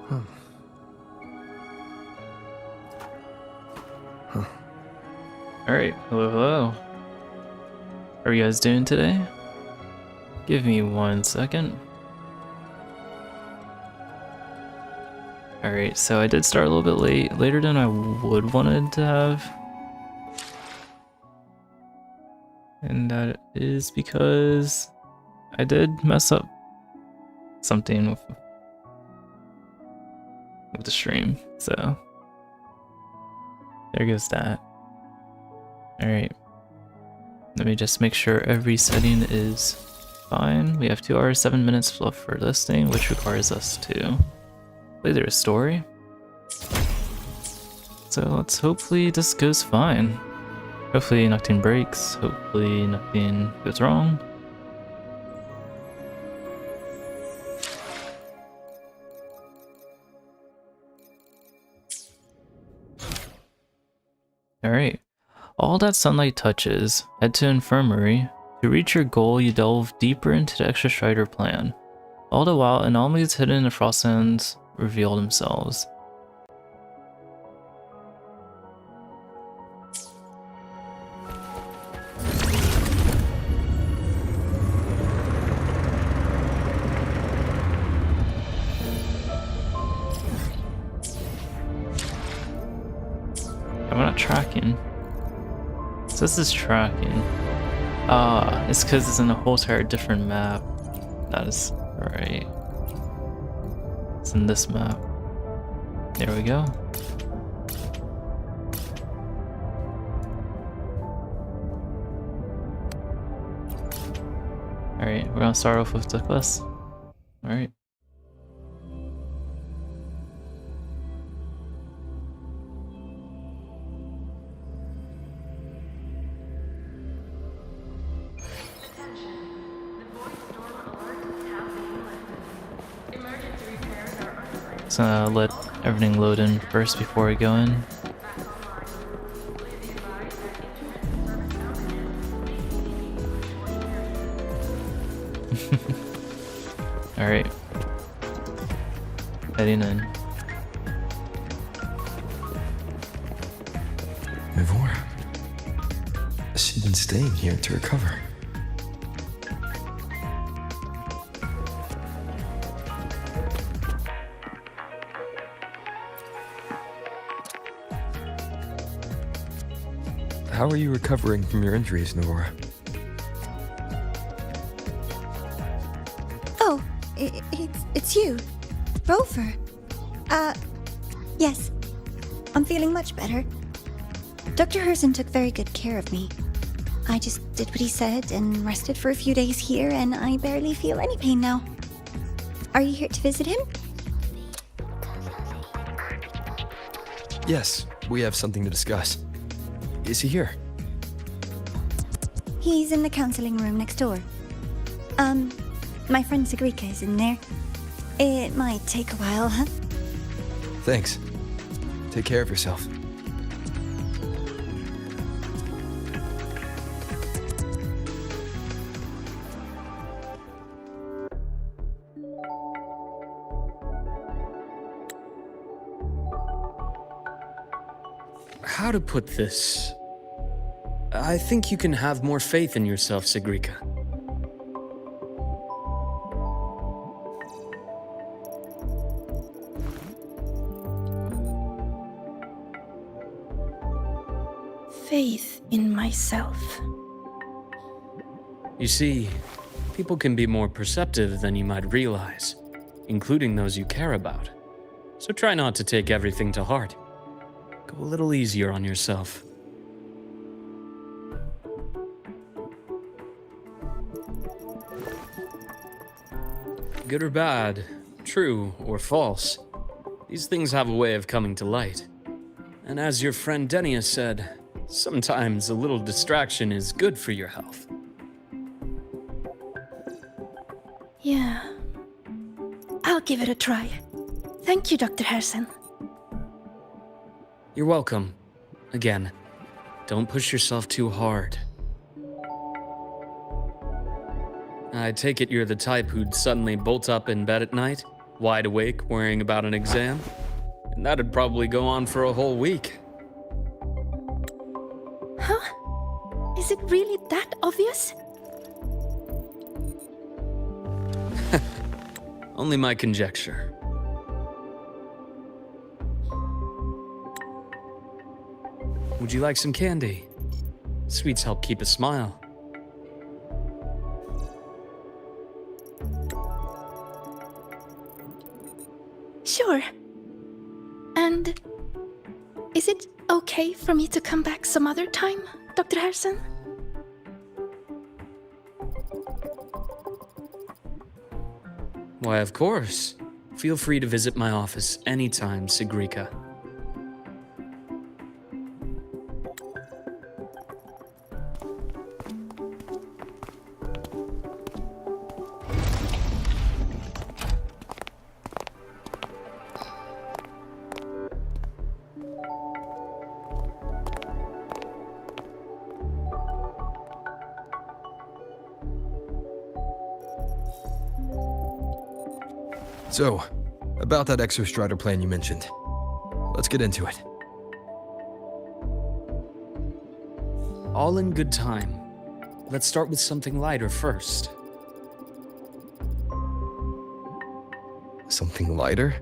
Huh. Huh. Alright, hello. How are you guys doing today? Give me 1 second. Alright, so I did start a little bit later than I would wanted to have. And that is because I did mess up something with the stream, so there goes that. Alright, let me just make sure every setting is fine. We have 2 hours 7 minutes left for listing, which requires us to play their story. So let's hopefully this goes fine. Hopefully nothing breaks, hopefully nothing goes wrong. Alright. All that sunlight touches, head to infirmary. To reach your goal, you delve deeper into the extra strider plan. All the while, anomalies hidden in the frostlands reveal themselves. I'm not tracking. So this is tracking. It's because it's in a whole entire different map. That is right. It's in this map. There we go. Alright, we're gonna start off with the quest. Alright. So let everything load in first before we go in. Alright. Heading in. Mivora. She's been staying here to recover. How are you recovering from your injuries, Mivora? Oh, it's you, Rover. Yes. I'm feeling much better. Dr. Herson took very good care of me. I just did what he said and rested for a few days here, and I barely feel any pain now. Are you here to visit him? Yes, we have something to discuss. Is he here? He's in the counseling room next door. My friend Segue is in there. It might take a while, huh? Thanks. Take care of yourself. How to put this? I think you can have more faith in yourself, Segue. Faith in myself. You see, people can be more perceptive than you might realize, including those you care about. So try not to take everything to heart. Go a little easier on yourself. Good or bad, true or false, these things have a way of coming to light. And as your friend Denia said, sometimes a little distraction is good for your health. Yeah. I'll give it a try. Thank you, Dr. Herson. You're welcome. Again, don't push yourself too hard. I take it you're the type who'd suddenly bolt up in bed at night, wide awake, worrying about an exam. And that'd probably go on for a whole week. Huh? Is it really that obvious? Only my conjecture. Would you like some candy? Sweets help keep a smile. Sure. And is it okay for me to come back some other time, Dr. Harrison? Why, of course. Feel free to visit my office anytime, Segue. So, about that exostrider plan you mentioned. Let's get into it. All in good time. Let's start with something lighter first. Something lighter?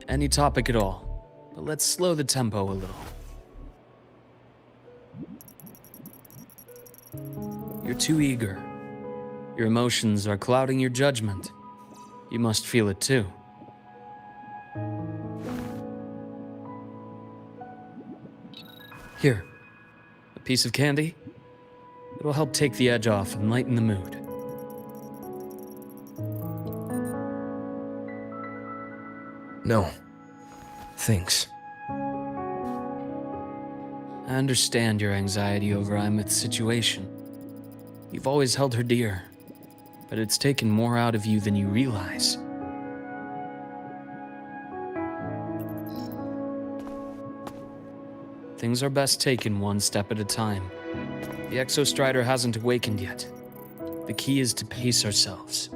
Any topic at all, but let's slow the tempo a little. You're too eager. Your emotions are clouding your judgment. You must feel it too. Here, a piece of candy. It'll help take the edge off and lighten the mood. No. Thanks. I understand your anxiety over Imeth's situation. You've always held her dear, but it's taken more out of you than you realize. Things are best taken one step at a time. The Exostrider hasn't awakened yet. The key is to pace ourselves.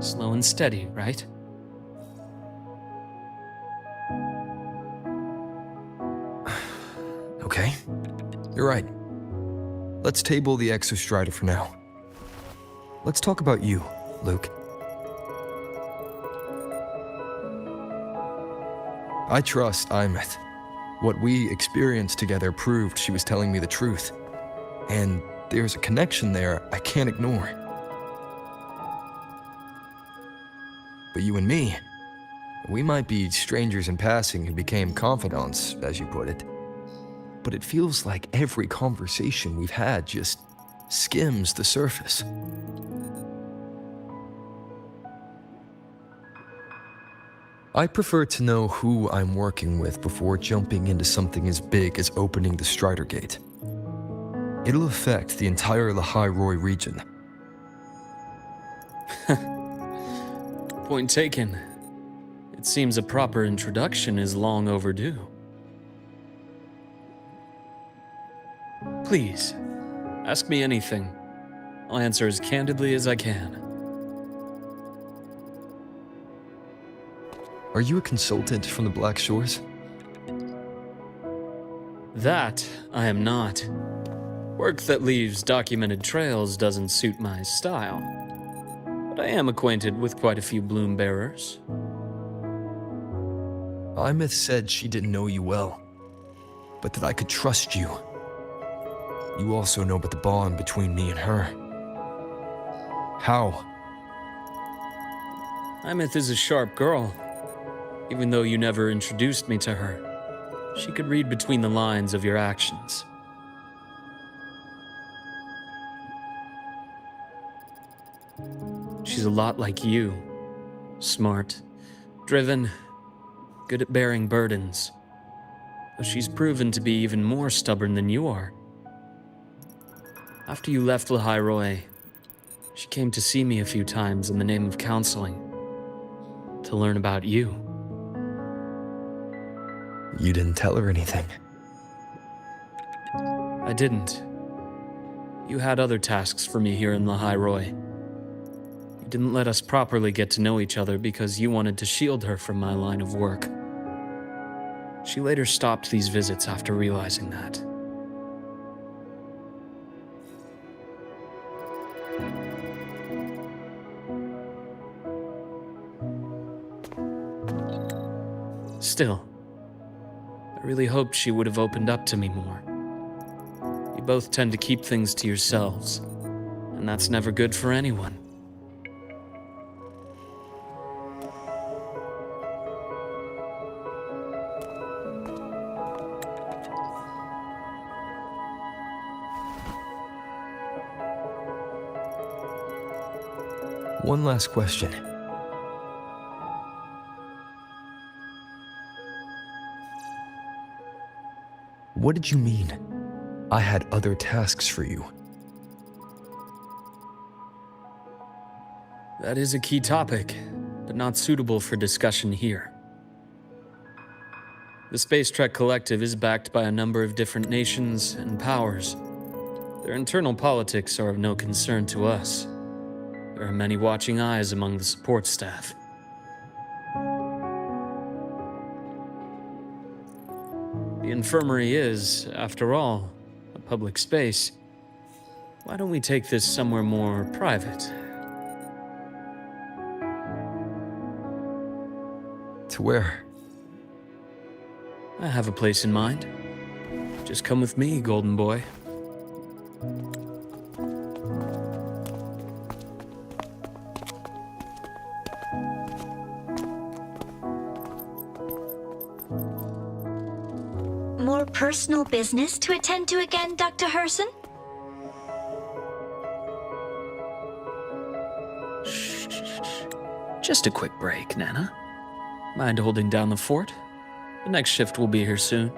Slow and steady, right? Okay. You're right. Let's table the Exostrider for now. Let's talk about you, Luke. I trust Imeth. What we experienced together proved she was telling me the truth. And there's a connection there I can't ignore. But you and me, we might be strangers in passing who became confidants, as you put it. But it feels like every conversation we've had just skims the surface. I prefer to know who I'm working with before jumping into something as big as opening the Strider Gate. It'll affect the entire lahai-roi region. Point taken. It seems a proper introduction is long overdue. Please, ask me anything. I'll answer as candidly as I can. Are you a consultant from the Black Shores? That I am not. Work that leaves documented trails doesn't suit my style. But I am acquainted with quite a few bloom bearers. Imeth said she didn't know you well, but that I could trust you. You also know about the bond between me and her. How? Imeth is a sharp girl. Even though you never introduced me to her, she could read between the lines of your actions. She's a lot like you. Smart, driven, good at bearing burdens. Though she's proven to be even more stubborn than you are. After you left lahai-roi, she came to see me a few times in the name of counseling, to learn about you. You didn't tell her anything. I didn't. You had other tasks for me here in lahai-roi. You didn't let us properly get to know each other because you wanted to shield her from my line of work. She later stopped these visits after realizing that. Still, I really hoped she would have opened up to me more. You both tend to keep things to yourselves, and that's never good for anyone. One last question. What did you mean? I had other tasks for you. That is a key topic, but not suitable for discussion here. The Space Trek Collective is backed by a number of different nations and powers. Their internal politics are of no concern to us. There are many watching eyes among the support staff. The infirmary is, after all, a public space. Why don't we take this somewhere more private? To where? I have a place in mind. Just come with me, Golden Boy. More personal business to attend to again, Dr. Herson? Just a quick break, Nana. Mind holding down the fort? The next shift will be here soon.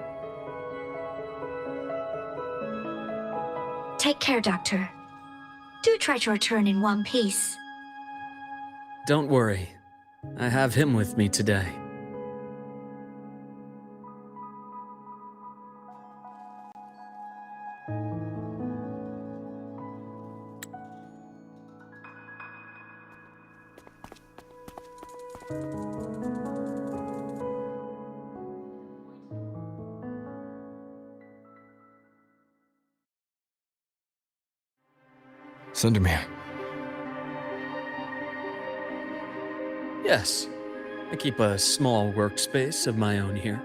Take care, Doctor. Do try to return in one piece. Don't worry. I have him with me today. Sundermere. Yes, I keep a small workspace of my own here.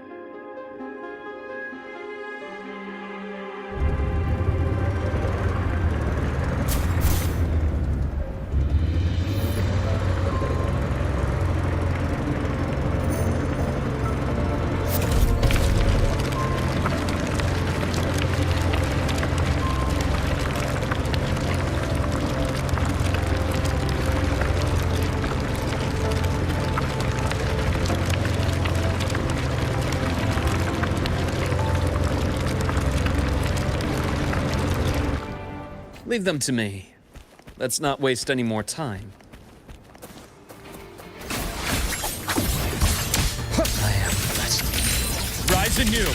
Leave them to me. Let's not waste any more time. I am blessed. Rise anew!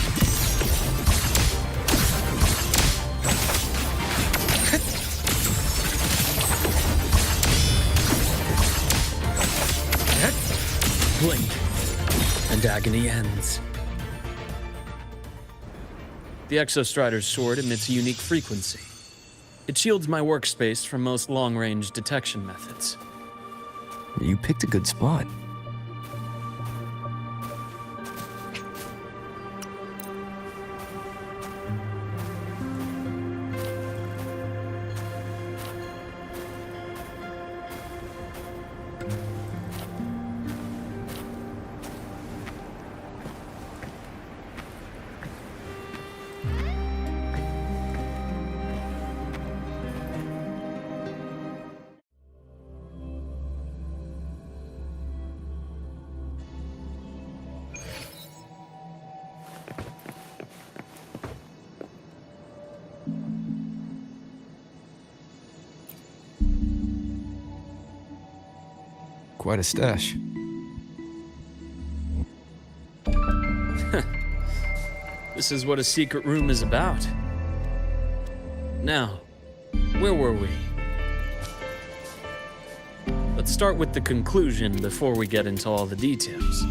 Blink, and agony ends. The Exostrider's sword emits a unique frequency. It shields my workspace from most long-range detection methods. You picked a good spot. Quite a stash. This is what a secret room is about. Now, where were we? Let's Let's start with the conclusion before we get into all the details.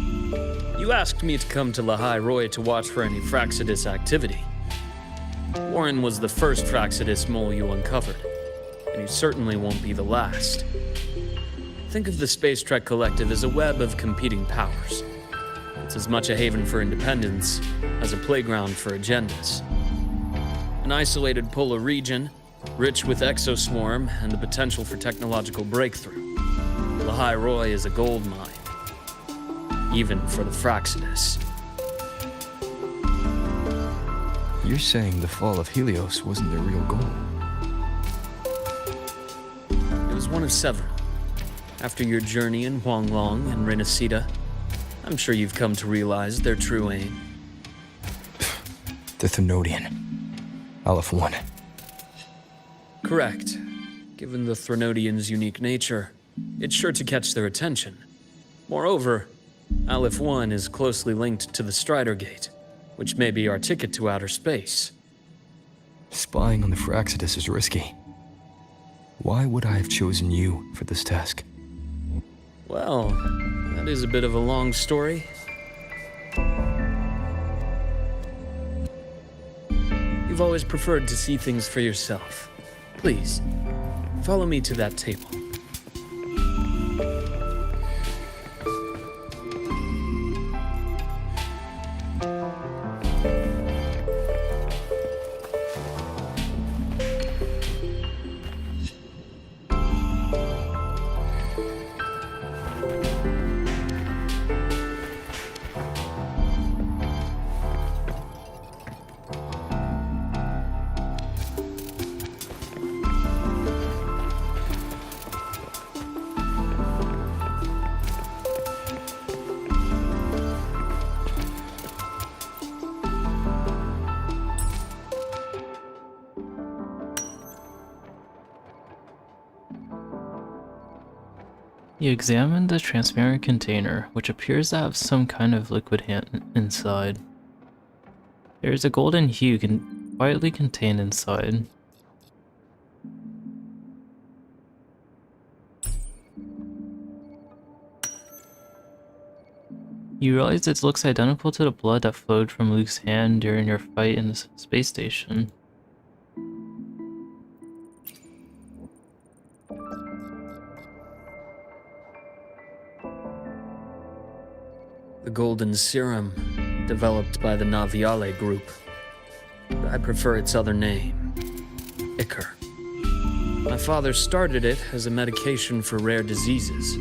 You asked me to come to lahai-roi to watch for any Fraxidus activity. Warren was the first Fraxidus mole you uncovered, and he certainly won't be the last. Think of the Space Trek Collective as a web of competing powers. It's as much a haven for independence as a playground for agendas. An isolated polar region, rich with exoswarm and the potential for technological breakthrough. Lahai-roi is a gold mine, even for the Fraxidus. You're saying the fall of Helios wasn't their real goal? It was one of several. After your journey in Huanglong and Renacida, I'm sure you've come to realize their true aim. The Thenodian. Aleph 1. Correct. Given the Thenodian's unique nature, it's sure to catch their attention. Moreover, Aleph 1 is closely linked to the Strider Gate, which may be our ticket to outer space. Spying on the Fraxidus is risky. Why would I have chosen you for this task? Well, that is a bit of a long story. You've always preferred to see things for yourself. Please, follow me to that table. You examine the transparent container, which appears to have some kind of liquid inside. There is a golden hue quietly contained inside. You realize it looks identical to the blood that flowed from Luke's hand during your fight in the space station. The golden serum, developed by the Naviale group. But I prefer its other name, Ichor. My father started it as a medication for rare diseases.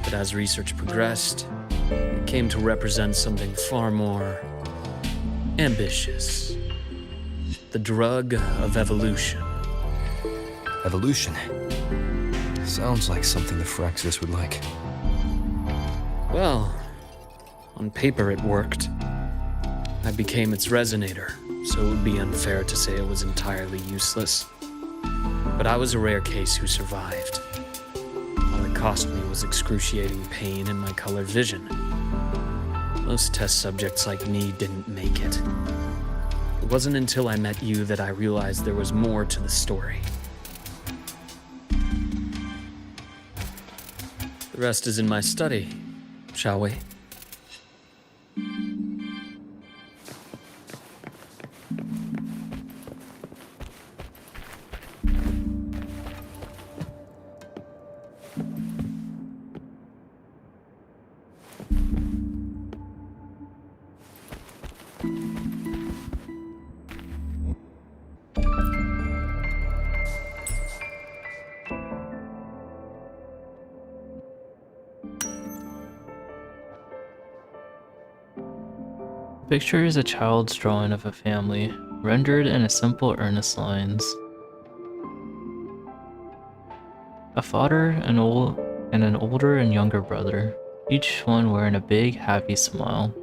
But as research progressed, it came to represent something far more ambitious. The drug of evolution. Evolution? Sounds like something the Fraxidus would like. Well, on paper it worked. I became its resonator, so it would be unfair to say it was entirely useless. But I was a rare case who survived. All it cost me was excruciating pain and my colored vision. Most test subjects like me didn't make it. It wasn't until I met you that I realized there was more to the story. The rest is in my study, shall we? The picture is a child's drawing of a family, rendered in a simple, earnest lines. A father, an older and younger brother, each one wearing a big, happy smile.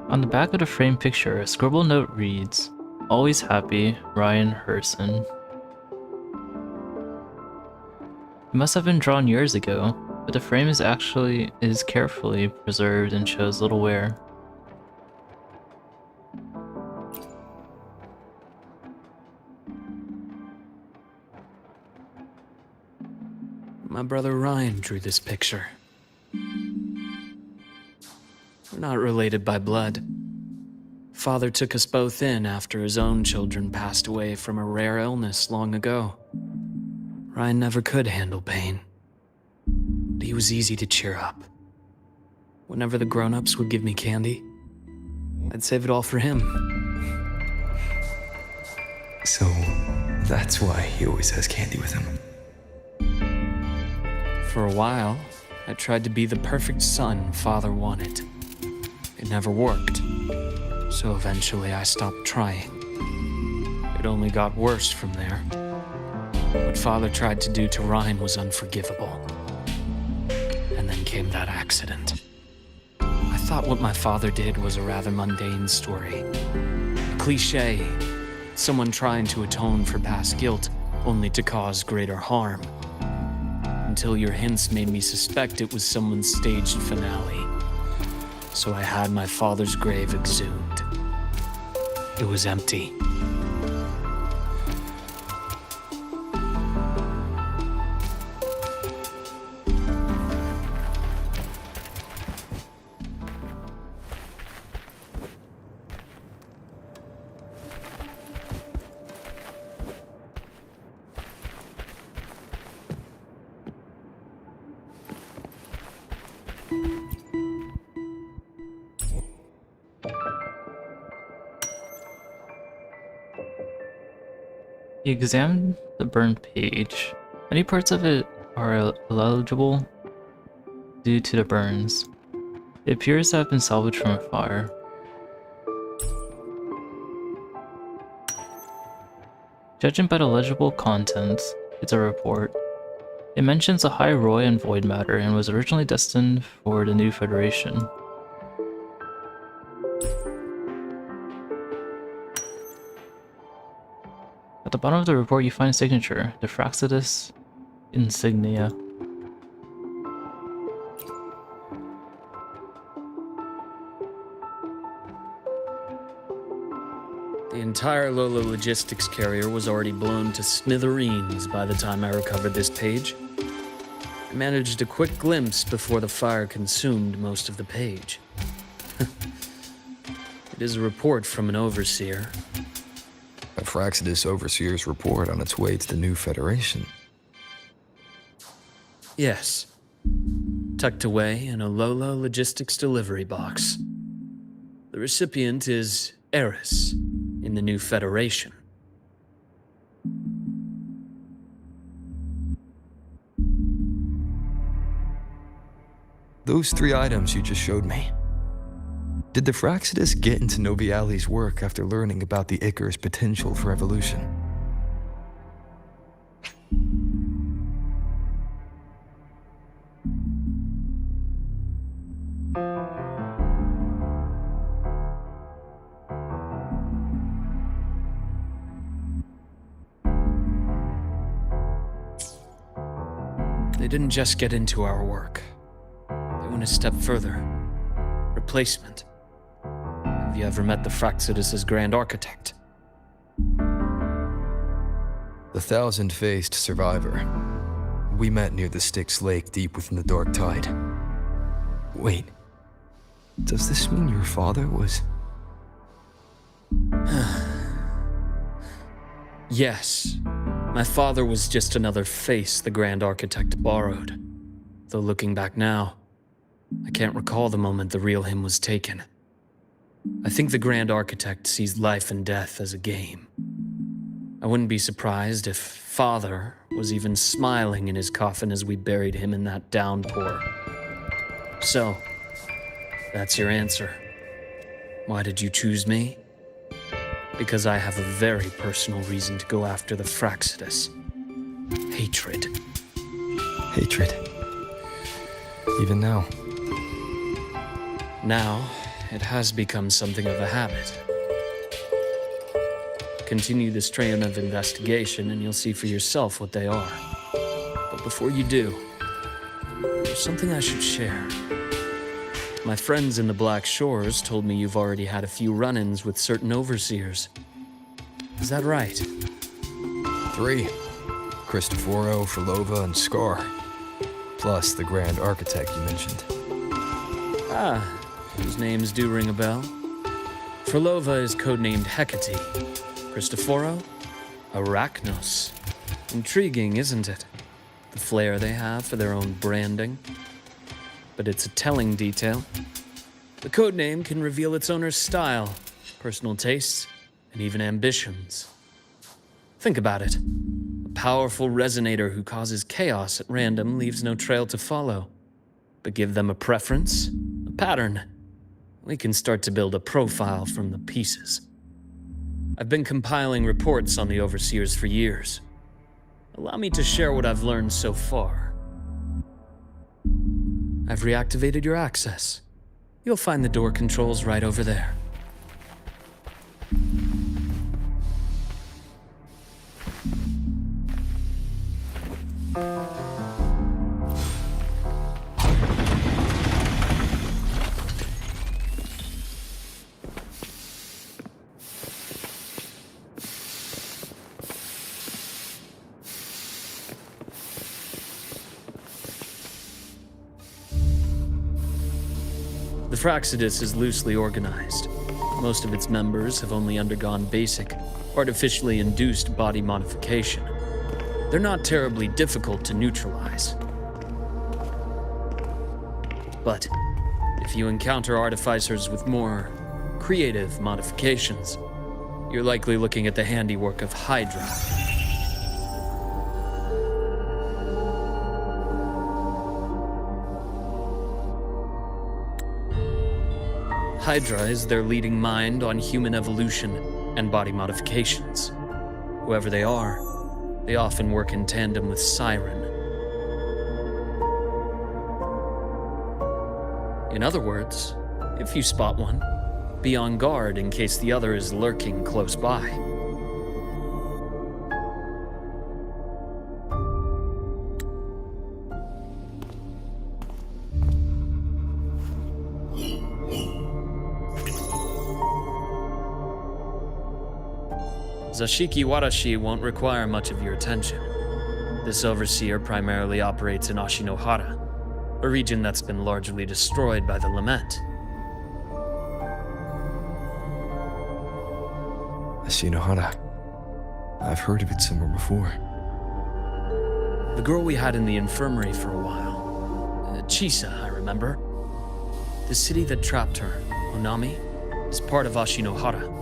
On the back of the framed picture, a scribbled note reads, "Always happy, Ryan Herson." It must have been drawn years ago, but the frame is carefully preserved and shows little wear. My brother Ryan drew this picture. We're not related by blood. Father took us both in after his own children passed away from a rare illness long ago. Ryan never could handle pain, but he was easy to cheer up. Whenever the grown-ups would give me candy, I'd save it all for him. So, that's why he always has candy with him. For a while, I tried to be the perfect son Father wanted. It never worked, so eventually I stopped trying. It only got worse from there. What Father tried to do to Ryan was unforgivable. And then came that accident. I thought what my father did was a rather mundane story. A cliché, someone trying to atone for past guilt only to cause greater harm. Until your hints made me suspect it was someone's staged finale. So I had my father's grave exhumed. It was empty. You examine the burned page. Many parts of it are illegible due to the burns. It appears to have been salvaged from a fire. Judging by the legible contents, it's a report. It mentions a lahai-roi and void matter and was originally destined for the new Federation. At the bottom of the report, you find a signature, the Fraxidus insignia. The entire Lola logistics carrier was already blown to smithereens by the time I recovered this page. I managed a quick glimpse before the fire consumed most of the page. It is a report from an overseer. A Fraxidus Overseer's report on its way to the new Federation. Yes. Tucked away in a Lola logistics delivery box. The recipient is Eris in the new Federation. Those 3 items you just showed me. Did the Fraxidus get into Noviali's work after learning about the Icar's potential for evolution? They didn't just get into our work. They went a step further. Replacement. Have you ever met the Fraxidus' Grand Architect? The thousand-faced survivor. We met near the Styx Lake deep within the Dark Tide. Wait. Does this mean your father was... Yes. My father was just another face the Grand Architect borrowed. Though looking back now, I can't recall the moment the real him was taken. I think the Grand Architect sees life and death as a game. I wouldn't be surprised if Father was even smiling in his coffin as we buried him in that downpour. So, that's your answer. Why did you choose me? Because I have a very personal reason to go after the Fraxidus. Hatred. Hatred. Even now. Now, it has become something of a habit. Continue this train of investigation and you'll see for yourself what they are. But before you do, there's something I should share. My friends in the Black Shores told me you've already had a few run-ins with certain overseers. Is that right? 3. Cristoforo, Frolova, and Scar. Plus the Grand Architect you mentioned. Ah, those names do ring a bell. Frolova is codenamed Hecate. Cristoforo? Arachnos. Intriguing, isn't it? The flair they have for their own branding. But it's a telling detail. The codename can reveal its owner's style, personal tastes, and even ambitions. Think about it. A powerful resonator who causes chaos at random leaves no trail to follow. But give them a preference, a pattern. We can start to build a profile from the pieces. I've been compiling reports on the Overseers for years. Allow me to share what I've learned so far. I've reactivated your access. You'll find the door controls right over there. The Fraxidus is loosely organized. Most of its members have only undergone basic, artificially induced body modification. They're not terribly difficult to neutralize. But if you encounter artificers with more creative modifications, you're likely looking at the handiwork of Hydra. Hydra is their leading mind on human evolution and body modifications. Whoever they are, they often work in tandem with Siren. In other words, if you spot one, be on guard in case the other is lurking close by. Zashiki Warashi won't require much of your attention. This overseer primarily operates in Ashinohara, a region that's been largely destroyed by the Lament. Ashinohara. I've heard of it somewhere before. The girl we had in the infirmary for a while. Chisa, I remember. The city that trapped her, Onami, is part of Ashinohara.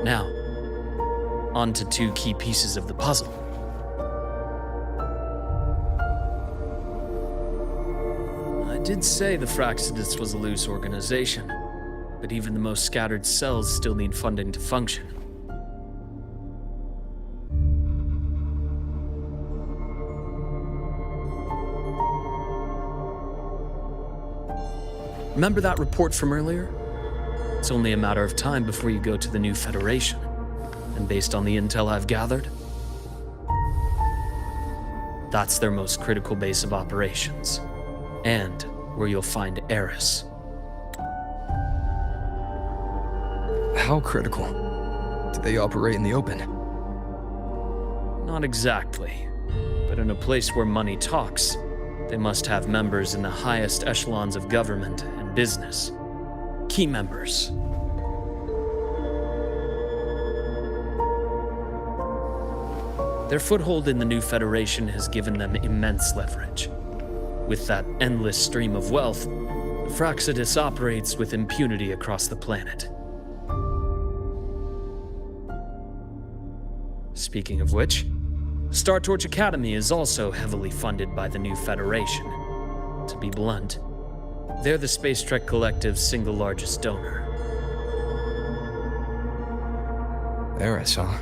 Now, on to 2 key pieces of the puzzle. I did say the Fraxidus was a loose organization, but even the most scattered cells still need funding to function. Remember that report from earlier? It's only a matter of time before you go to the new Federation. And based on the intel I've gathered, that's their most critical base of operations. And where you'll find Eris. How critical? Do they operate in the open? Not exactly. But in a place where money talks, they must have members in the highest echelons of government and business. Key members. Their foothold in the new Federation has given them immense leverage. With that endless stream of wealth, the Fraxidus operates with impunity across the planet. Speaking of which, Star Torch Academy is also heavily funded by the new Federation. To be blunt, they're the Space Trek Collective's single largest donor. Eris, huh?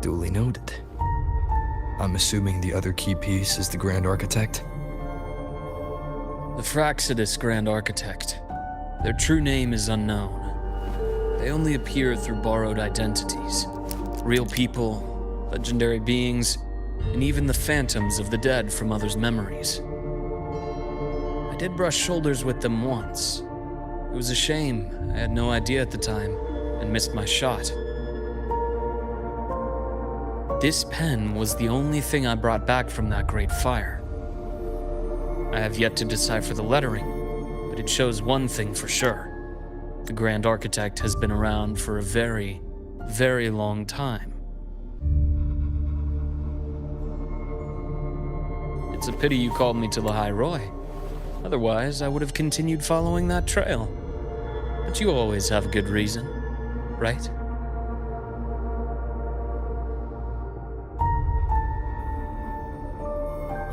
Duly noted. I'm assuming the other key piece is the Grand Architect? The Fraxidus Grand Architect. Their true name is unknown. They only appear through borrowed identities. Real people, legendary beings, and even the phantoms of the dead from others' memories. I did brush shoulders with them once. It was a shame. I had no idea at the time, and missed my shot. This pen was the only thing I brought back from that great fire. I have yet to decipher the lettering, but it shows one thing for sure. The Grand Architect has been around for a very, very long time. It's a pity you called me to lahai-roi. Otherwise, I would have continued following that trail. But you always have a good reason, right?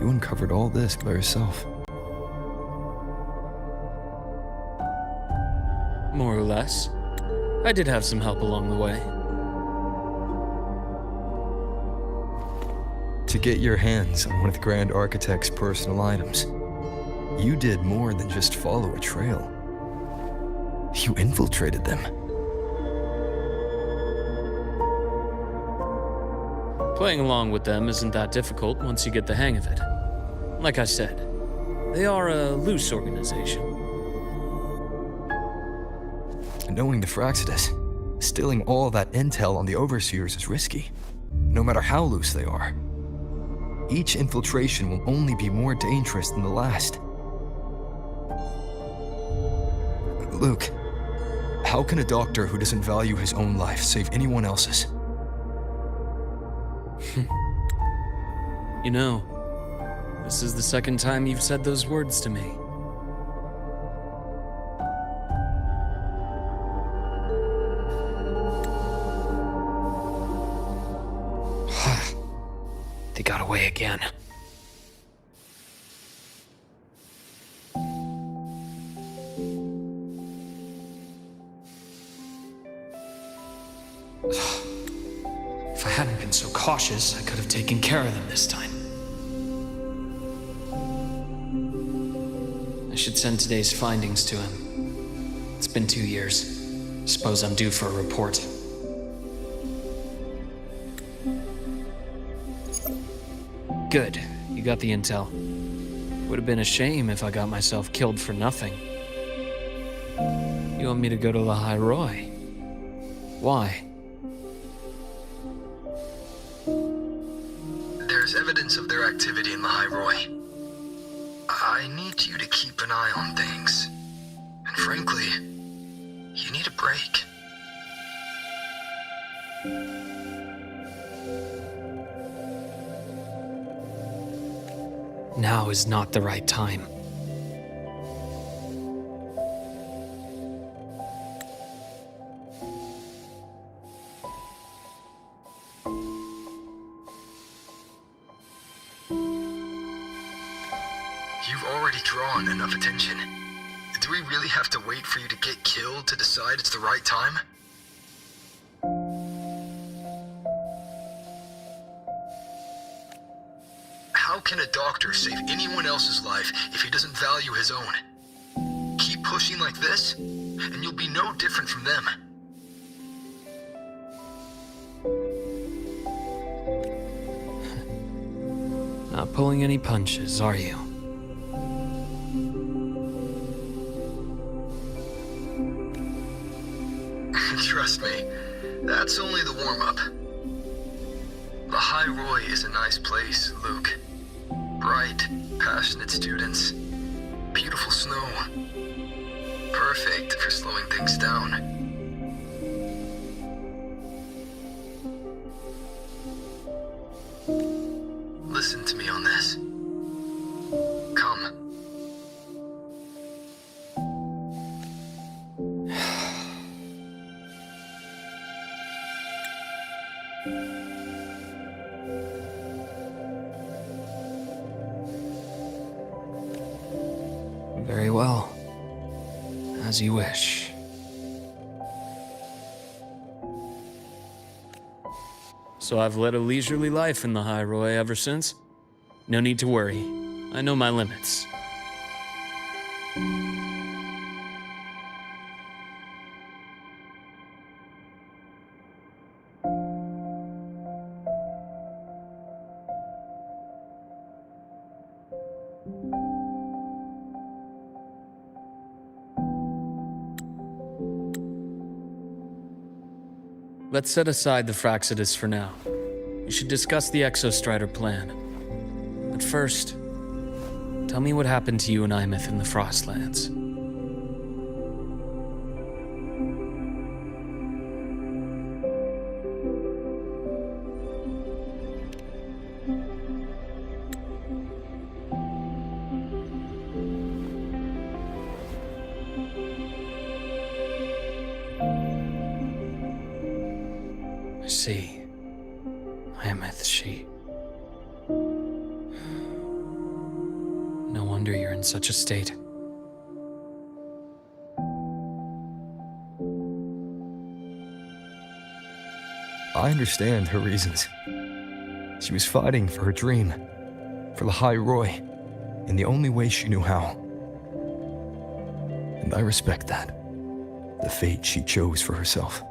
You uncovered all this by yourself. More or less. I did have some help along the way. To get your hands on one of the Grand Architect's personal items, you did more than just follow a trail. You infiltrated them. Playing along with them isn't that difficult once you get the hang of it. Like I said, they are a loose organization. Knowing the Fraxidus, stealing all that intel on the Overseers is risky, no matter how loose they are. Each infiltration will only be more dangerous than the last. Luke, how can a doctor who doesn't value his own life save anyone else's? You know, this is the second time you've said those words to me. They got away again. If I hadn't been so cautious, I could have taken care of them this time. I should send today's findings to him. It's been 2 years. Suppose I'm due for a report. Good, you got the intel. Would have been a shame if I got myself killed for nothing. You want me to go to lahai-roi? Why? There's evidence of their activity in lahai-roi. I need you to keep an eye on things. And frankly, you need a break. Now is not the right time. You've already drawn enough attention. Do we really have to wait for you to get killed to decide it's the right time? How can a doctor save anyone else's life if he doesn't value his own? Keep pushing like this, and you'll be no different from them. Not pulling any punches, are you? Trust me, that's only the warm-up. Lahai-roi is a nice place, Luke. Bright, passionate students. Beautiful snow. Perfect for slowing things down. Listen to me on this. Come. Very well. As you wish. So I've led a leisurely life in the lahai-roi ever since? No need to worry. I know my limits. Let's set aside the Fraxidus for now. We should discuss the Exostrider plan. But first, tell me what happened to you and Imeth in the Frostlands. I see. Imeth, she... No wonder you're in such a state. I understand her reasons. She was fighting for her dream, for lahai-roi, in the only way she knew how. And I respect that, the fate she chose for herself.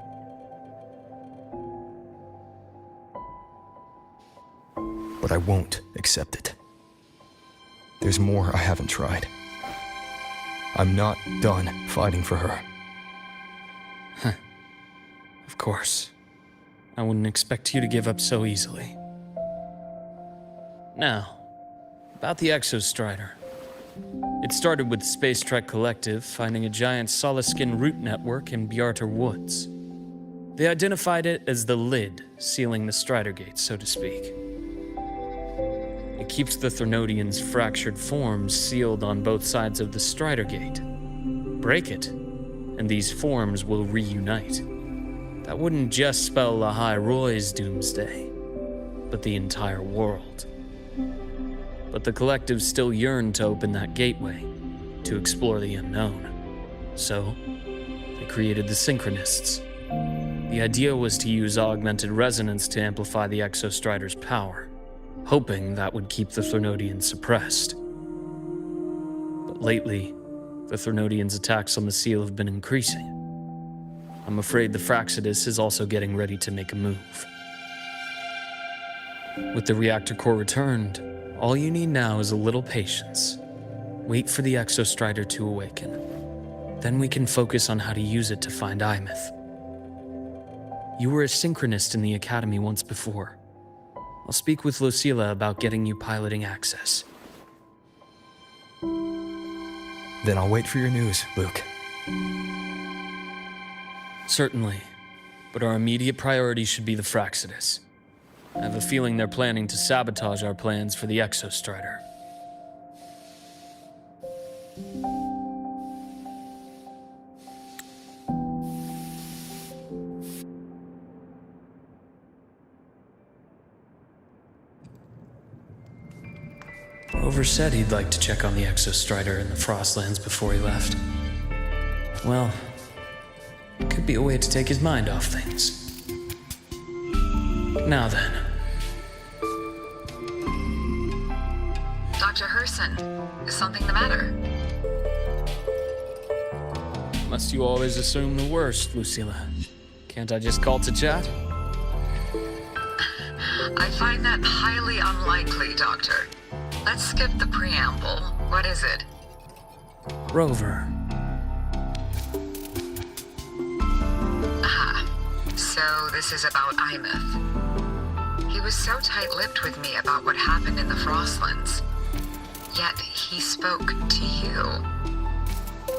But I won't accept it. There's more I haven't tried. I'm not done fighting for her. Of course. I wouldn't expect you to give up so easily. Now, about the Exostrider. It started with the Space Trek Collective finding a giant solid-skin root network in Bjartar Woods. They identified it as the lid, sealing the Strider Gate, so to speak. It keeps the Threnodians' fractured forms sealed on both sides of the Strider Gate. Break it, and these forms will reunite. That wouldn't just spell lahai-roi's doomsday, but the entire world. But the Collective still yearned to open that gateway, to explore the unknown. So, they created the Synchronists. The idea was to use augmented resonance to amplify the Exostrider's power, hoping that would keep the Threnodians suppressed. But lately, the Threnodians' attacks on the seal have been increasing. I'm afraid the Fraxidus is also getting ready to make a move. With the reactor core returned, all you need now is a little patience. Wait for the Exostrider to awaken. Then we can focus on how to use it to find Imeth. You were a synchronist in the Academy once before. I'll speak with Lucilla about getting you piloting access. Then I'll wait for your news, Luke. Certainly, but our immediate priority should be the Fraxidus. I have a feeling they're planning to sabotage our plans for the Exostrider. Rover said he'd like to check on the Exostrider in the Frostlands before he left. Well, it could be a way to take his mind off things. Now then. Dr. Herson, is something the matter? Must you always assume the worst, Lucilla? Can't I just call to chat? I find that highly unlikely, Doctor. Let's skip the preamble. What is it? Rover. Ah, so this is about Imeth. He was so tight-lipped with me about what happened in the Frostlands. Yet he spoke to you.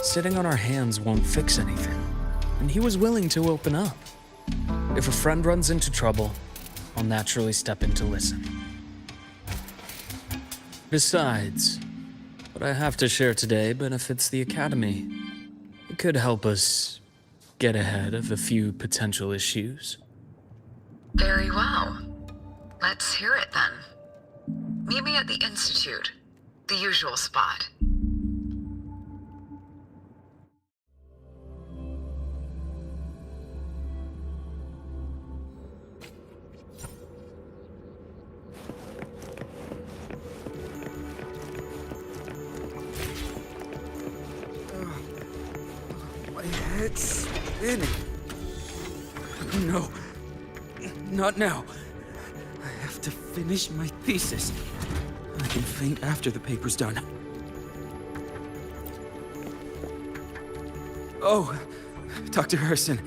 Sitting on our hands won't fix anything, and he was willing to open up. If a friend runs into trouble, I'll naturally step in to listen. Besides, what I have to share today benefits the Academy. It could help us get ahead of a few potential issues. Very well. Let's hear it then. Meet me at the Institute, the usual spot. It's spinning. No, not now. I have to finish my thesis. I can faint after the paper's done. Oh, Dr. Herson,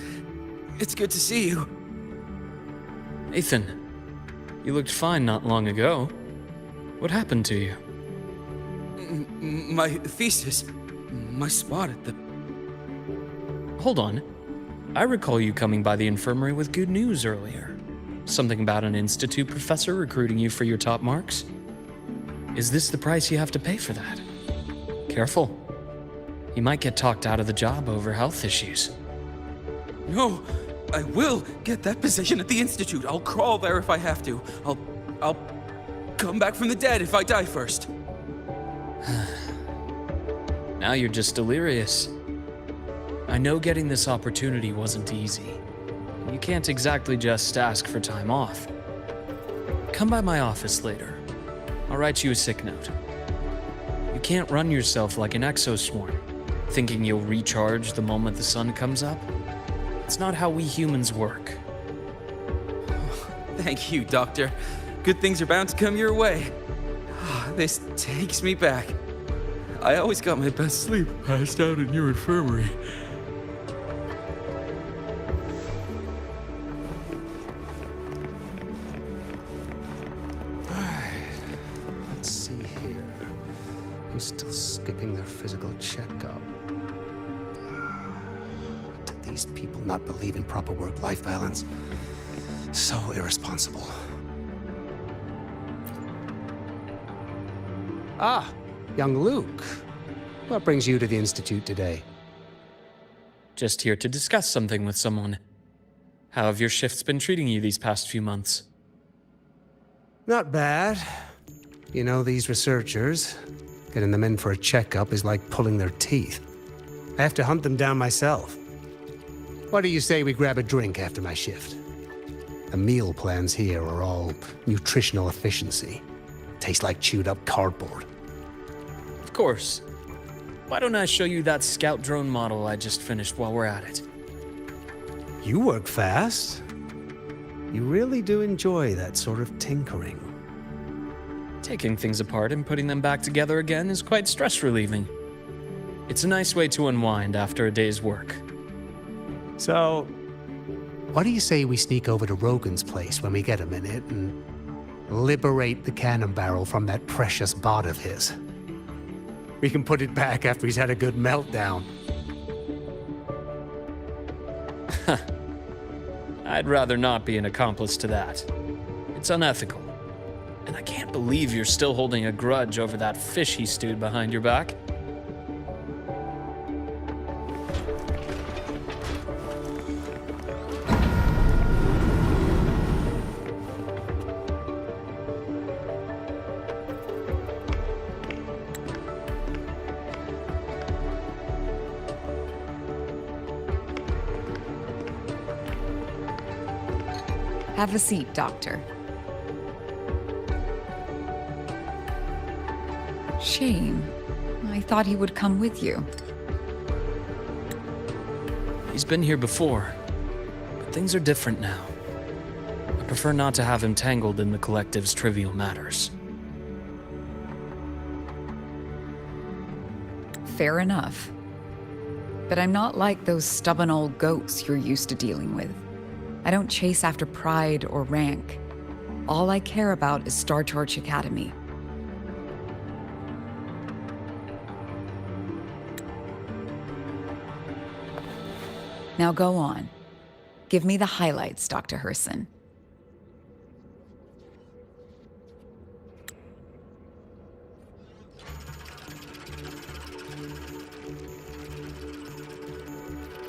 it's good to see you. Nathan, you looked fine not long ago. What happened to you? My thesis. My spot at the... Hold on. I recall you coming by the infirmary with good news earlier. Something about an institute professor recruiting you for your top marks? Is this the price you have to pay for that? Careful. You might get talked out of the job over health issues. No, I will get that position at the institute. I'll crawl there if I have to. I'll come back from the dead if I die first. Now you're just delirious. I know getting this opportunity wasn't easy. You can't exactly just ask for time off. Come by my office later. I'll write you a sick note. You can't run yourself like an exoswarm, thinking you'll recharge the moment the sun comes up. It's not how we humans work. Thank you, Doctor. Good things are bound to come your way. This takes me back. I always got my best sleep passed out in your infirmary. Let's see here. Who's still skipping their physical checkup? Did these people not believe in proper work-life balance? So irresponsible. Ah, young Luke. What brings you to the Institute today? Just here to discuss something with someone. How have your shifts been treating you these past few months? Not bad. You know, these researchers, getting them in for a checkup is like pulling their teeth. I have to hunt them down myself. What do you say we grab a drink after my shift? The meal plans here are all nutritional efficiency. Tastes like chewed up cardboard. Of course. Why don't I show you that scout drone model I just finished while we're at it? You work fast. You really do enjoy that sort of tinkering. Taking things apart and putting them back together again is quite stress relieving. It's a nice way to unwind after a day's work. So, what do you say we sneak over to Rogan's place when we get a minute and liberate the cannon barrel from that precious bot of his? We can put it back after he's had a good meltdown. I'd rather not be an accomplice to that. It's unethical. And I can't believe you're still holding a grudge over that fish he stewed behind your back. Have a seat, Doctor. Shame. I thought he would come with you. He's been here before, but things are different now. I prefer not to have him tangled in the collective's trivial matters. Fair enough. But I'm not like those stubborn old goats you're used to dealing with. I don't chase after pride or rank. All I care about is Star Torch Academy. Now go on. Give me the highlights, Dr. Herson.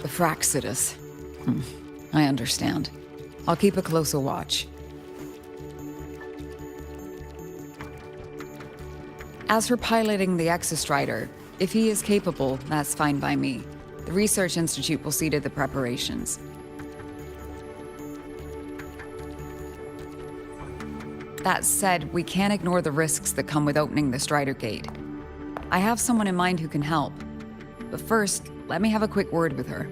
The Fraxidus. I understand. I'll keep a closer watch. As for piloting the Exostrider, if he is capable, that's fine by me. The Research Institute will see to the preparations. That said, we can't ignore the risks that come with opening the Strider Gate. I have someone in mind who can help. But first, let me have a quick word with her.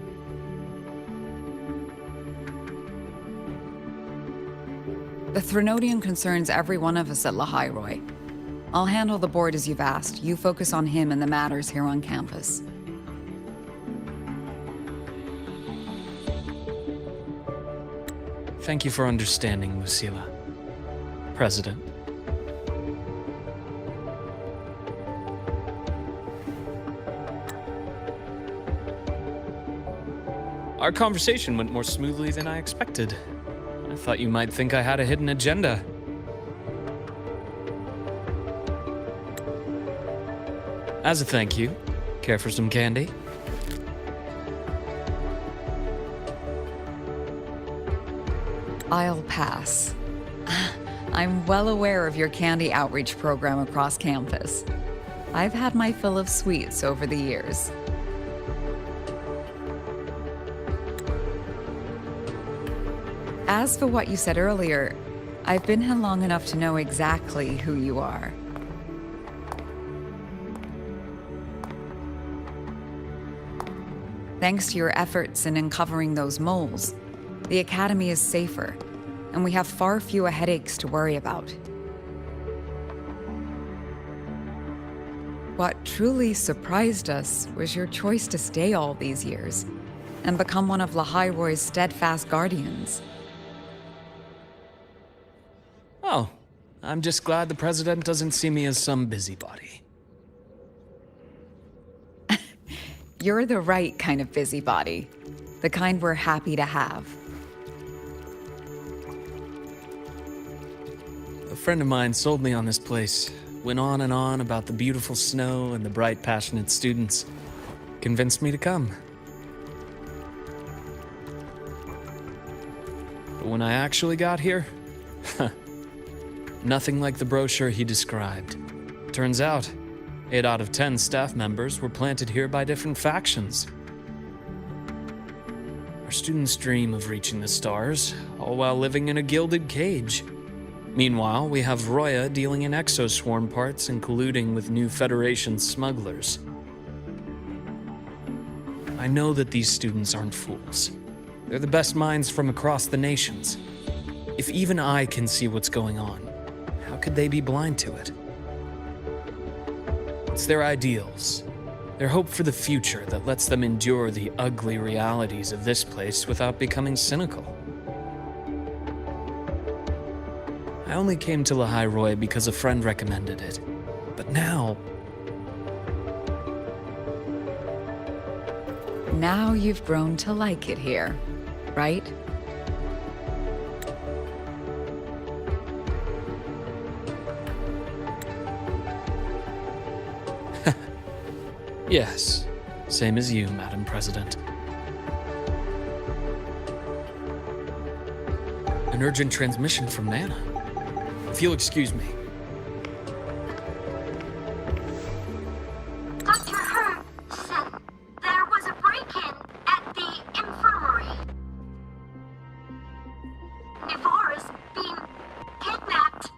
The Threnodian concerns every one of us at lahai-roi. I'll handle the board as you've asked. You focus on him and the matters here on campus. Thank you for understanding, Lucilla. President. Our conversation went more smoothly than I expected. I thought you might think I had a hidden agenda. As a thank you, care for some candy? I'll pass. I'm well aware of your candy outreach program across campus. I've had my fill of sweets over the years. As for what you said earlier, I've been here long enough to know exactly who you are. Thanks to your efforts in uncovering those moles, the Academy is safer, and we have far fewer headaches to worry about. What truly surprised us was your choice to stay all these years and become one of lahai-roi's steadfast guardians. Oh, I'm just glad the President doesn't see me as some busybody. You're the right kind of busybody, the kind we're happy to have. A friend of mine sold me on this place. Went on and on about the beautiful snow and the bright, passionate students. Convinced me to come. But when I actually got here, nothing like the brochure he described. Turns out, 8 out of 10 staff members were planted here by different factions. Our students dream of reaching the stars, all while living in a gilded cage. Meanwhile, we have Roya dealing in exoswarm parts and colluding with new Federation smugglers. I know that these students aren't fools. They're the best minds from across the nations. If even I can see what's going on, how could they be blind to it? It's their ideals, their hope for the future that lets them endure the ugly realities of this place without becoming cynical. I only came to lahai-roi because a friend recommended it. But now... Now you've grown to like it here, right? Yes, same as you, Madam President. An urgent transmission from Nana. If you'll excuse me. Dr. Herr said there was a break-in at the infirmary. Ivor is being kidnapped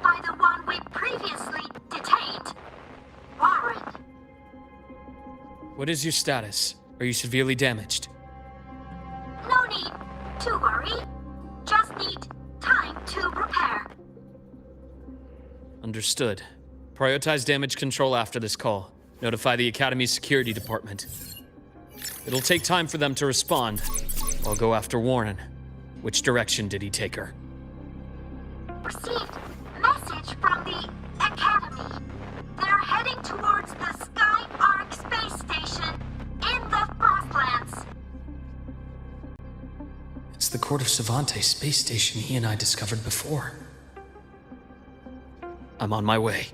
by the one we previously detained, Warren. What is your status? Are you severely damaged? No need to worry. Just need time to repair. Understood. Prioritize damage control after this call. Notify the Academy's security department. It'll take time for them to respond. I'll go after Warren. Which direction did he take her? Received message from the Academy. They're heading towards the Sky Arc space station in the Frostlands. It's the Court of Savante space station he and I discovered before. I'm on my way.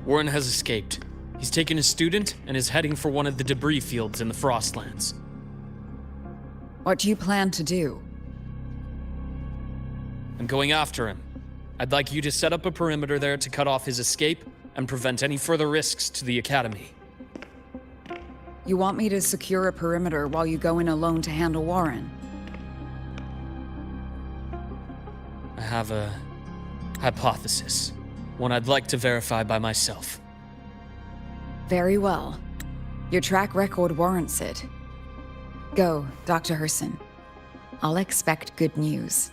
Warren has escaped. He's taken a student and is heading for one of the debris fields in the Frostlands. What do you plan to do? I'm going after him. I'd like you to set up a perimeter there to cut off his escape and prevent any further risks to the Academy. You want me to secure a perimeter while you go in alone to handle Warren? I have a hypothesis. One I'd like to verify by myself. Very well. Your track record warrants it. Go, Dr. Herson. I'll expect good news.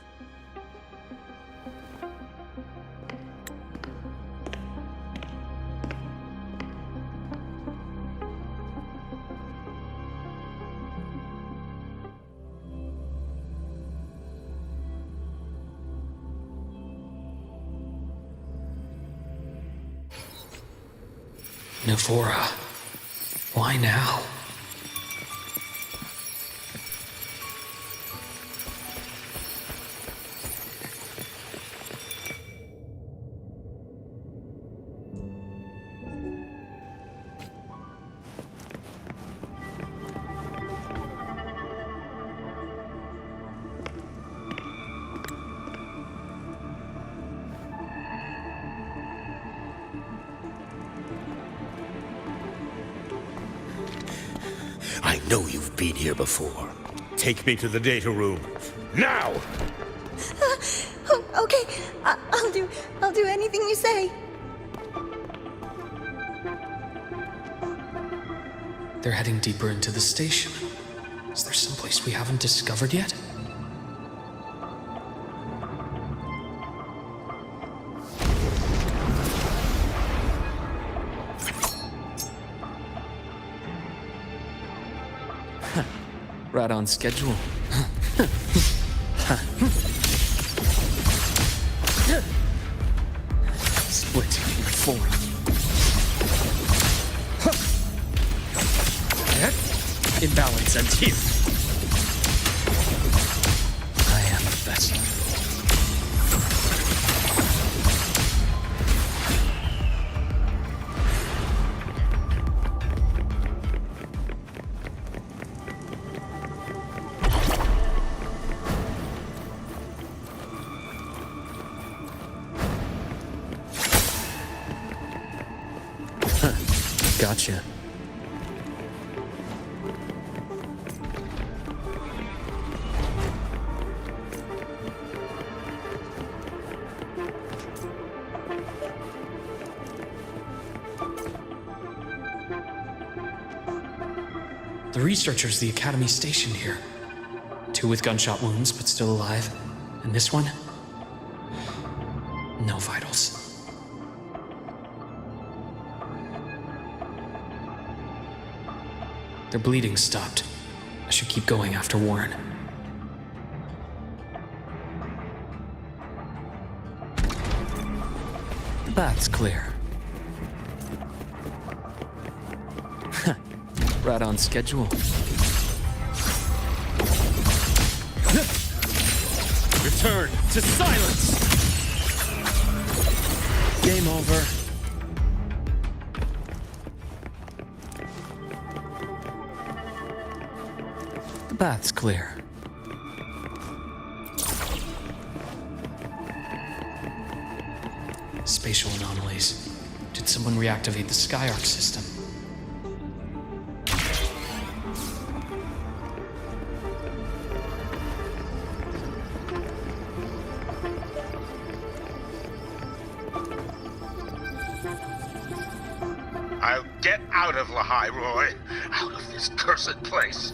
Navora. Why now? I know you've been here before. Take me to the data room. Now! Oh, okay. I'll do anything you say. They're heading deeper into the station. Is there someplace we haven't discovered yet? Right on schedule. Split in four. Imbalance ends here. I am the vessel. Gotcha. The researchers, the Academy stationed here. 2 with gunshot wounds, but still alive. And this one? No vitals. Their bleeding stopped. I should keep going after Warren. The path's clear. Right on schedule. Return to silence! Game over. The path's clear. Spatial anomalies. Did someone reactivate the Skyarc system? I'll get out of lahai-roi. Out of this cursed place.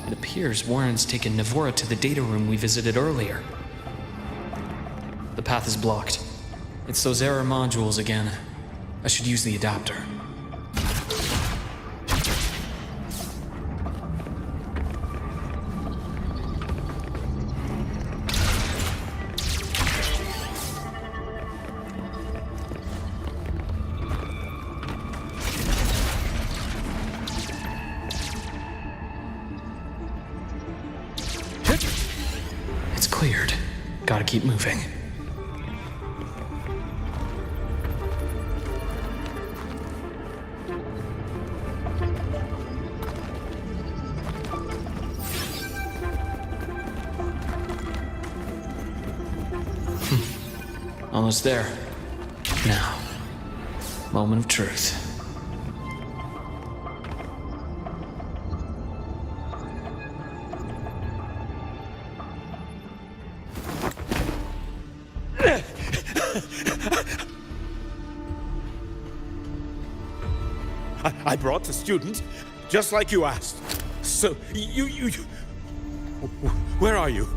It appears Warren's taken Navora to the data room we visited earlier. The path is blocked. It's those error modules again. I should use the adapter. It's cleared. Gotta keep moving. Almost there. Now, moment of truth. I brought the student, just like you asked. So, you... Where are you?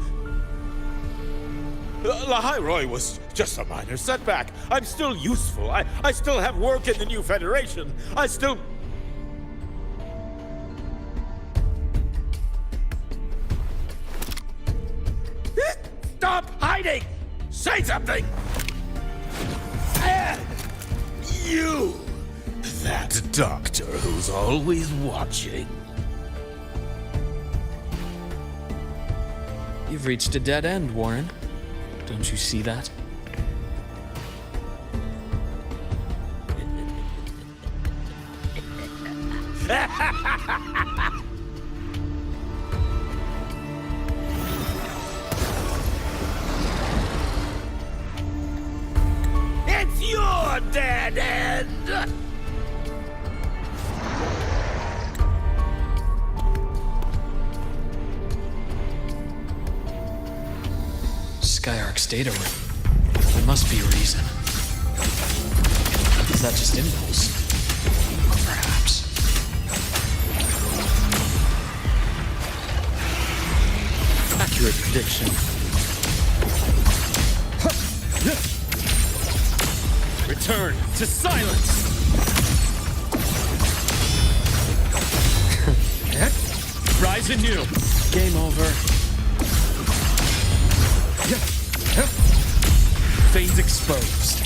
Lahai-roi was just a minor setback. I'm still useful. I still have work in the new Federation. I still... Say something! You! That doctor who's always watching. You've reached a dead end, Warren. Don't you see that? It's your dead end! Skyark's data room. There must be a reason. Is that just impulse? Or perhaps... Accurate prediction. Return to silence! Rise anew! Game over. Fate exposed.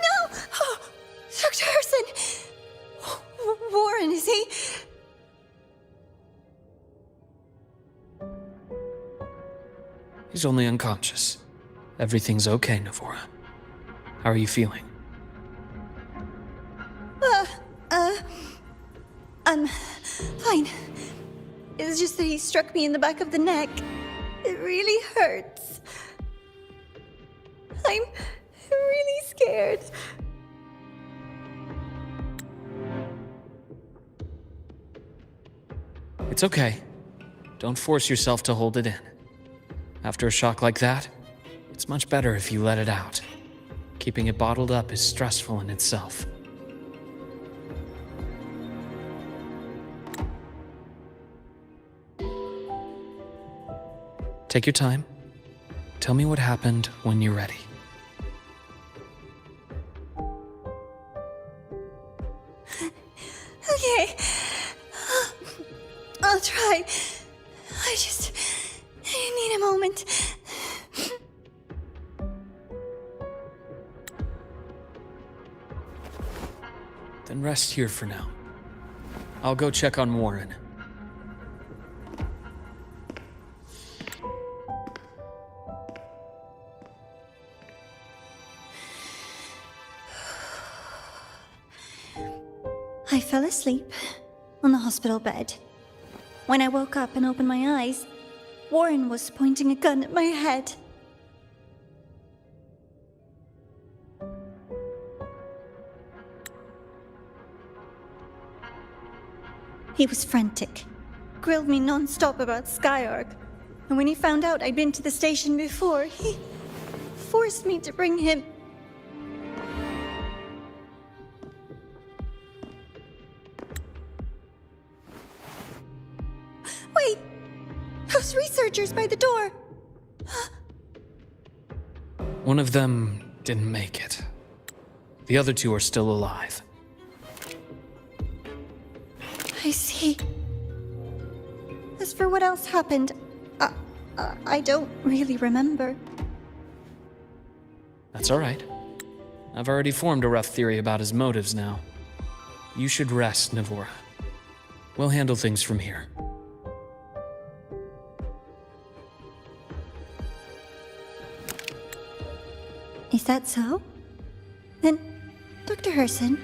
No! Oh, Dr. Harrison! Warren, is he? He's only unconscious. Everything's okay, Navora. How are you feeling? I'm fine. It's just that he struck me in the back of the neck. It really hurts. I'm really scared. It's okay. Don't force yourself to hold it in. After a shock like that, it's much better if you let it out. Keeping it bottled up is stressful in itself. Take your time. Tell me what happened when you're ready. Okay. I'll try. I need a moment. Then rest here for now. I'll go check on Warren. I fell asleep on the hospital bed. When I woke up and opened my eyes, Warren was pointing a gun at my head. He was frantic, grilled me non-stop about Skyark, and when he found out I'd been to the station before, he forced me to bring him. Wait! Those researchers by the door! One of them didn't make it. The other two are still alive. I see. As for what else happened, I don't really remember. That's all right. I've already formed a rough theory about his motives now. You should rest, Navora. We'll handle things from here. Is that so? Then, Dr. Herson,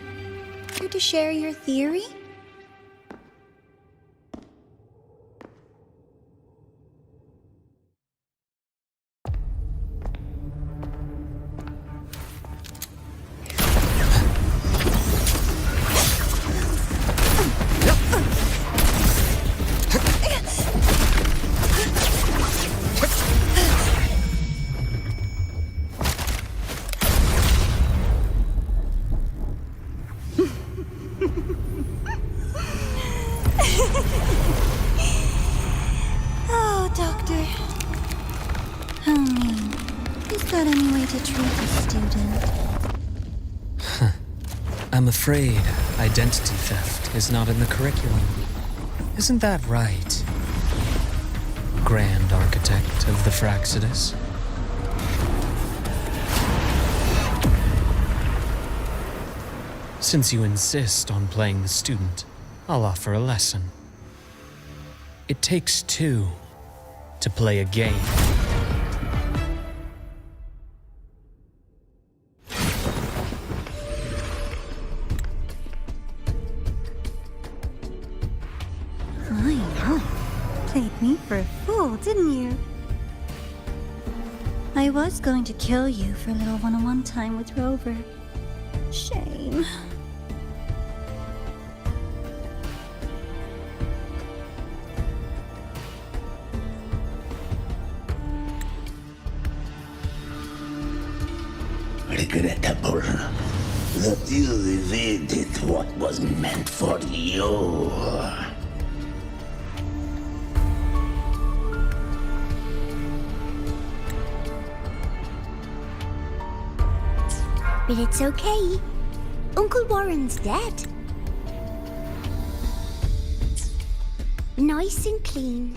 care to share your theory? I'm afraid identity theft is not in the curriculum. Isn't that right, Grand Architect of the Fraxidus? Since you insist on playing the student, I'll offer a lesson. It takes two to play a game. I know. Played me for a fool, didn't you? I was going to kill you for a little one-on-one time with Rover. Shame. Regrettable that you evaded what was meant for you. But it's okay. Uncle Warren's dead. Nice and clean.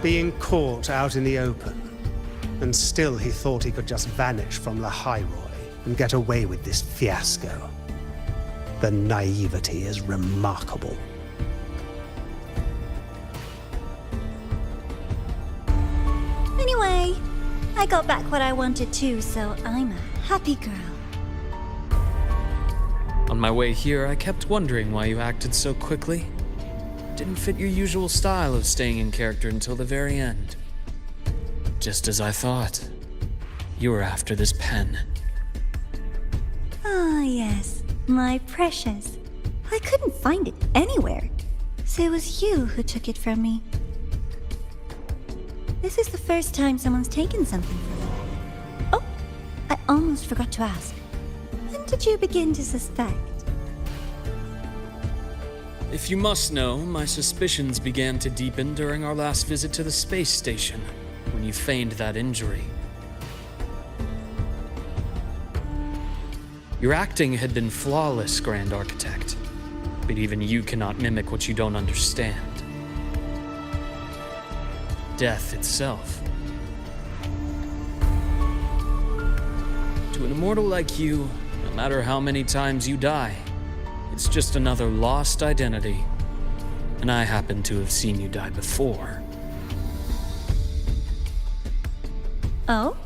Being caught out in the open, and still he thought he could just vanish from lahai-roi and get away with this fiasco. The naivety is remarkable. Anyway, I got back what I wanted too, so I'm a happy girl. On my way here, I kept wondering why you acted so quickly. Didn't fit your usual style of staying in character until the very end. Just as I thought. You were after this pen. Ah, yes, my precious. I couldn't find it anywhere, so it was you who took it from me. This is the first time someone's taken something from me. Oh, I almost forgot to ask. When did you begin to suspect? If you must know, my suspicions began to deepen during our last visit to the space station, when you feigned that injury. Your acting had been flawless, Grand Architect, but even you cannot mimic what you don't understand. Death itself. To an immortal like you, no matter how many times you die, it's just another lost identity. And I happen to have seen you die before. Oh?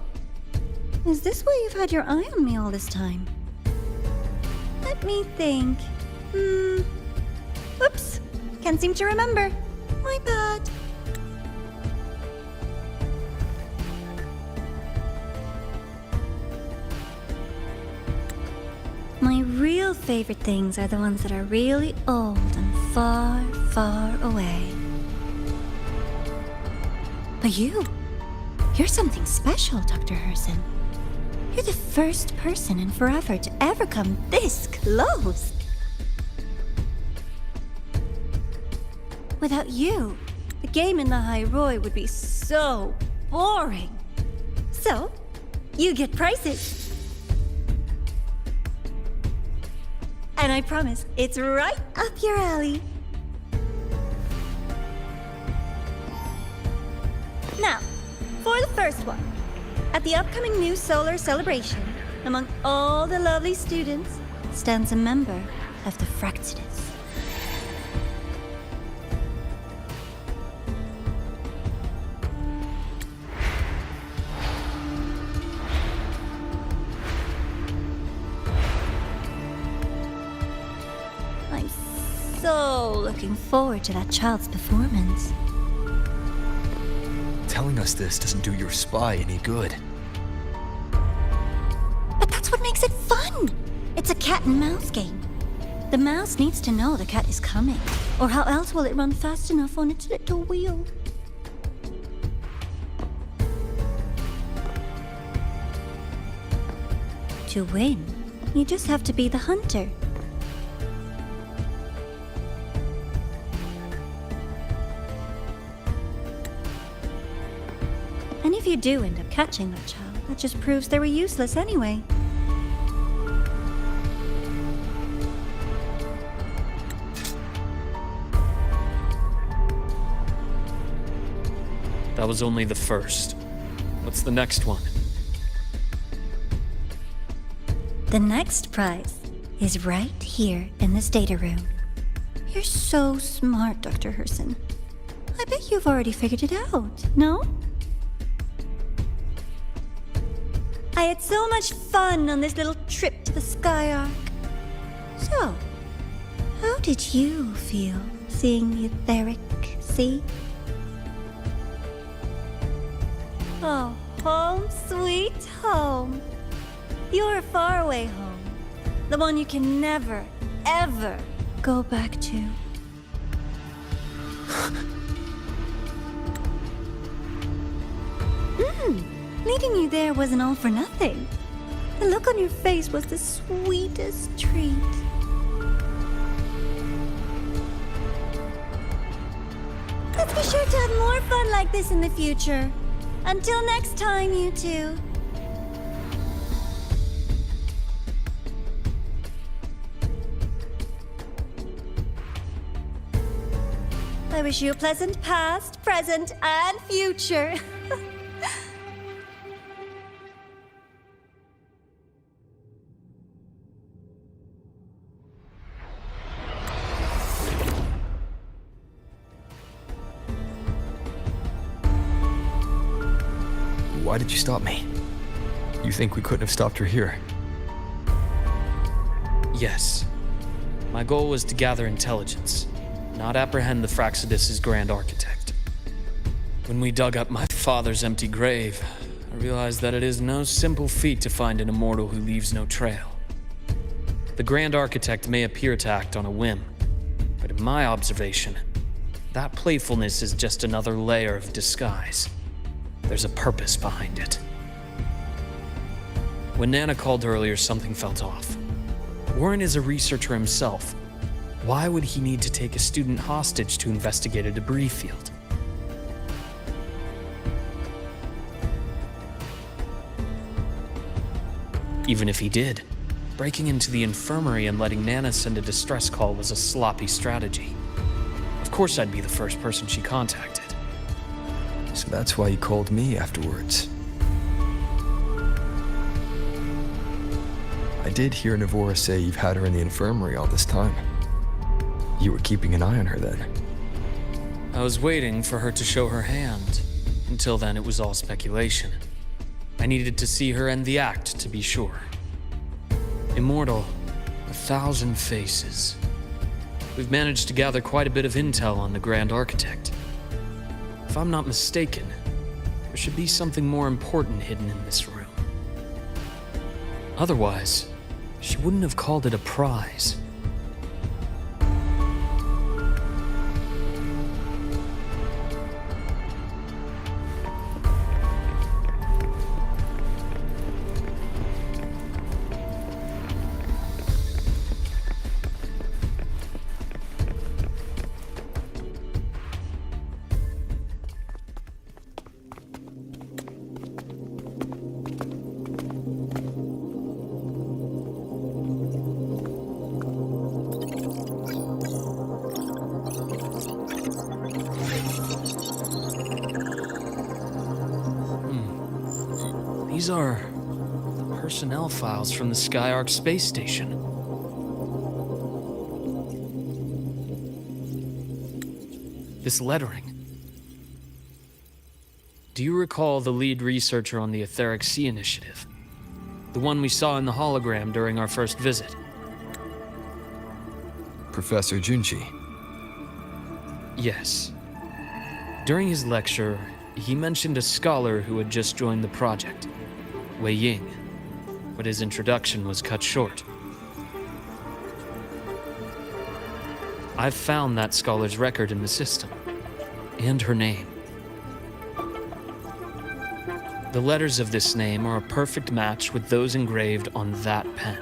Is this why you've had your eye on me all this time? Let me think. Oops. Can't seem to remember. My bad. My real favorite things are the ones that are really old and far, far away. But you're something special, Dr. Herson. You're the first person in forever to ever come this close. Without you, the game in lahai-roi would be so boring. So, you get prizes. And I promise, it's right up your alley. Now, for the first one. At the upcoming new solar celebration, among all the lovely students, stands a member of the Fraxidus. I'm so looking forward to that child's performance. Telling us this doesn't do your spy any good. But that's what makes it fun! It's a cat and mouse game. The mouse needs to know the cat is coming, or how else will it run fast enough on its little wheel? To win, you just have to be the hunter. And if you do end up catching that child, that just proves they were useless anyway. That was only the first. What's the next one? The next prize is right here in this data room. You're so smart, Dr. Herson. I bet you've already figured it out, no? I had so much fun on this little trip to the Sky Arc. So, how did you feel seeing the etheric sea? Oh, home sweet home. Your faraway home. The one you can never, ever go back to. Leaving you there wasn't all for nothing. The look on your face was the sweetest treat. Let's be sure to have more fun like this in the future. Until next time, you two. I wish you a pleasant past, present, and future. Why did you stop me? You think we couldn't have stopped her here? Yes. My goal was to gather intelligence, not apprehend the Fraxidus' grand architect. When we dug up my father's empty grave, I realized that it is no simple feat to find an immortal who leaves no trail. The grand architect may appear to act on a whim, but in my observation, that playfulness is just another layer of disguise. There's a purpose behind it. When Nana called earlier, something felt off. Warren is a researcher himself. Why would he need to take a student hostage to investigate a debris field? Even if he did, breaking into the infirmary and letting Nana send a distress call was a sloppy strategy. Of course I'd be the first person she contacted. So that's why you called me afterwards. I did hear Navora say you've had her in the infirmary all this time. You were keeping an eye on her then. I was waiting for her to show her hand. Until then, it was all speculation. I needed to see her end the act to be sure. Immortal, 1,000 faces. We've managed to gather quite a bit of intel on the Grand Architect. If I'm not mistaken, there should be something more important hidden in this room. Otherwise, she wouldn't have called it a prize. These are personnel files from the Sky Arc space station. This lettering. Do you recall the lead researcher on the Etheric Sea Initiative? The one we saw in the hologram during our first visit? Professor Junji. Yes. During his lecture, he mentioned a scholar who had just joined the project, Wei Ying, but his introduction was cut short. I've found that scholar's record in the system, and her name. The letters of this name are a perfect match with those engraved on that pen.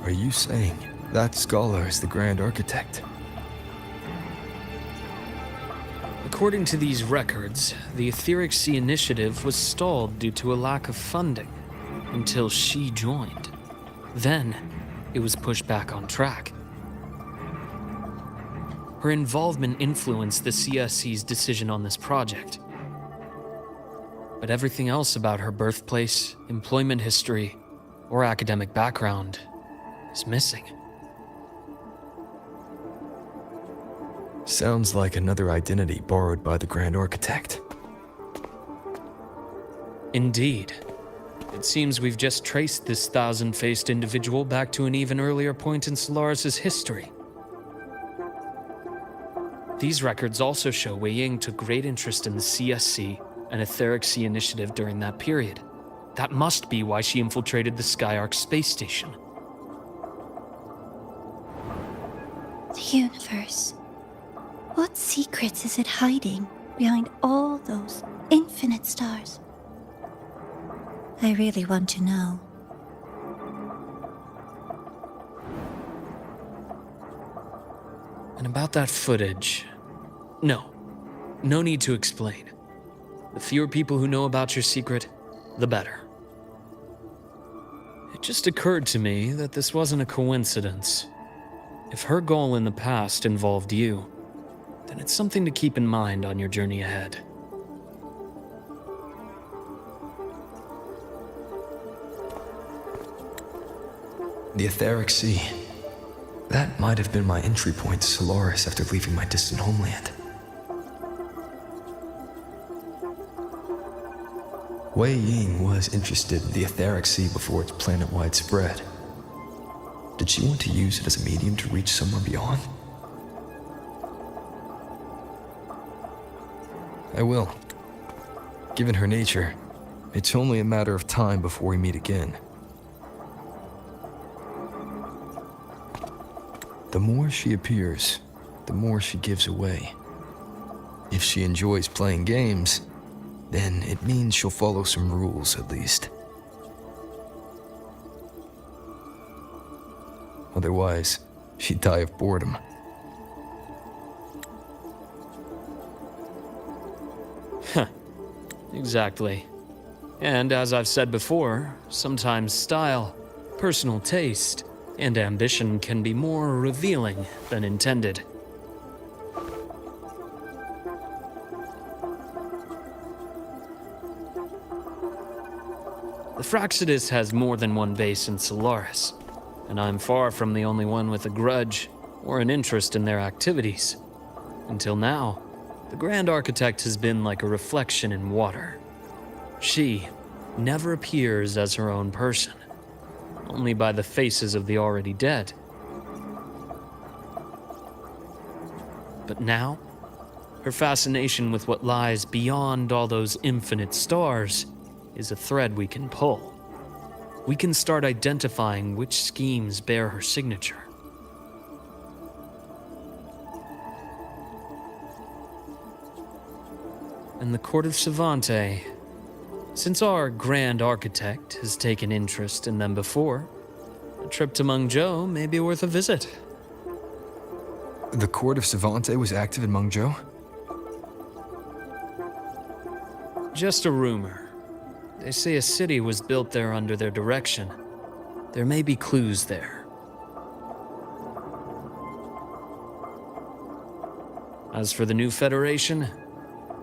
Are you saying That scholar is the Grand Architect. According to these records, the Etheric Sea initiative was stalled due to a lack of funding until she joined. Then, it was pushed back on track. Her involvement influenced the CSC's decision on this project. But everything else about her birthplace, employment history, or academic background is missing. Sounds like another identity borrowed by the Grand Architect. Indeed. It seems we've just traced this thousand-faced individual back to an even earlier point in Solaris' history. These records also show Wei Ying took great interest in the CSC and Etheric Sea initiative during that period. That must be why she infiltrated the Skyark space station. The universe. What secrets is it hiding behind all those infinite stars? I really want to know. And about that footage... No need to explain. The fewer people who know about your secret, the better. It just occurred to me that this wasn't a coincidence. If her goal in the past involved you, then it's something to keep in mind on your journey ahead. The Etheric Sea. That might have been my entry point to Solaris after leaving my distant homeland. Wei Ying was interested in the Etheric Sea before its planet-wide spread. Did she want to use it as a medium to reach somewhere beyond? I will. Given her nature, it's only a matter of time before we meet again. The more she appears, the more she gives away. If she enjoys playing games, then it means she'll follow some rules at least. Otherwise, she'd die of boredom. Exactly. And as I've said before, sometimes style, personal taste, and ambition can be more revealing than intended. The Fraxidus has more than one base in Solaris, and I'm far from the only one with a grudge or an interest in their activities. Until now, the Grand Architect has been like a reflection in water. She never appears as her own person, only by the faces of the already dead. But now, her fascination with what lies beyond all those infinite stars is a thread we can pull. We can start identifying which schemes bear her signature. And the Court of Savante, since our Grand Architect has taken interest in them before, a trip to Mengzhou may be worth a visit. The Court of Savante was active in Mengzhou? Just a rumor. They say a city was built there under their direction. There may be clues there. As for the new Federation,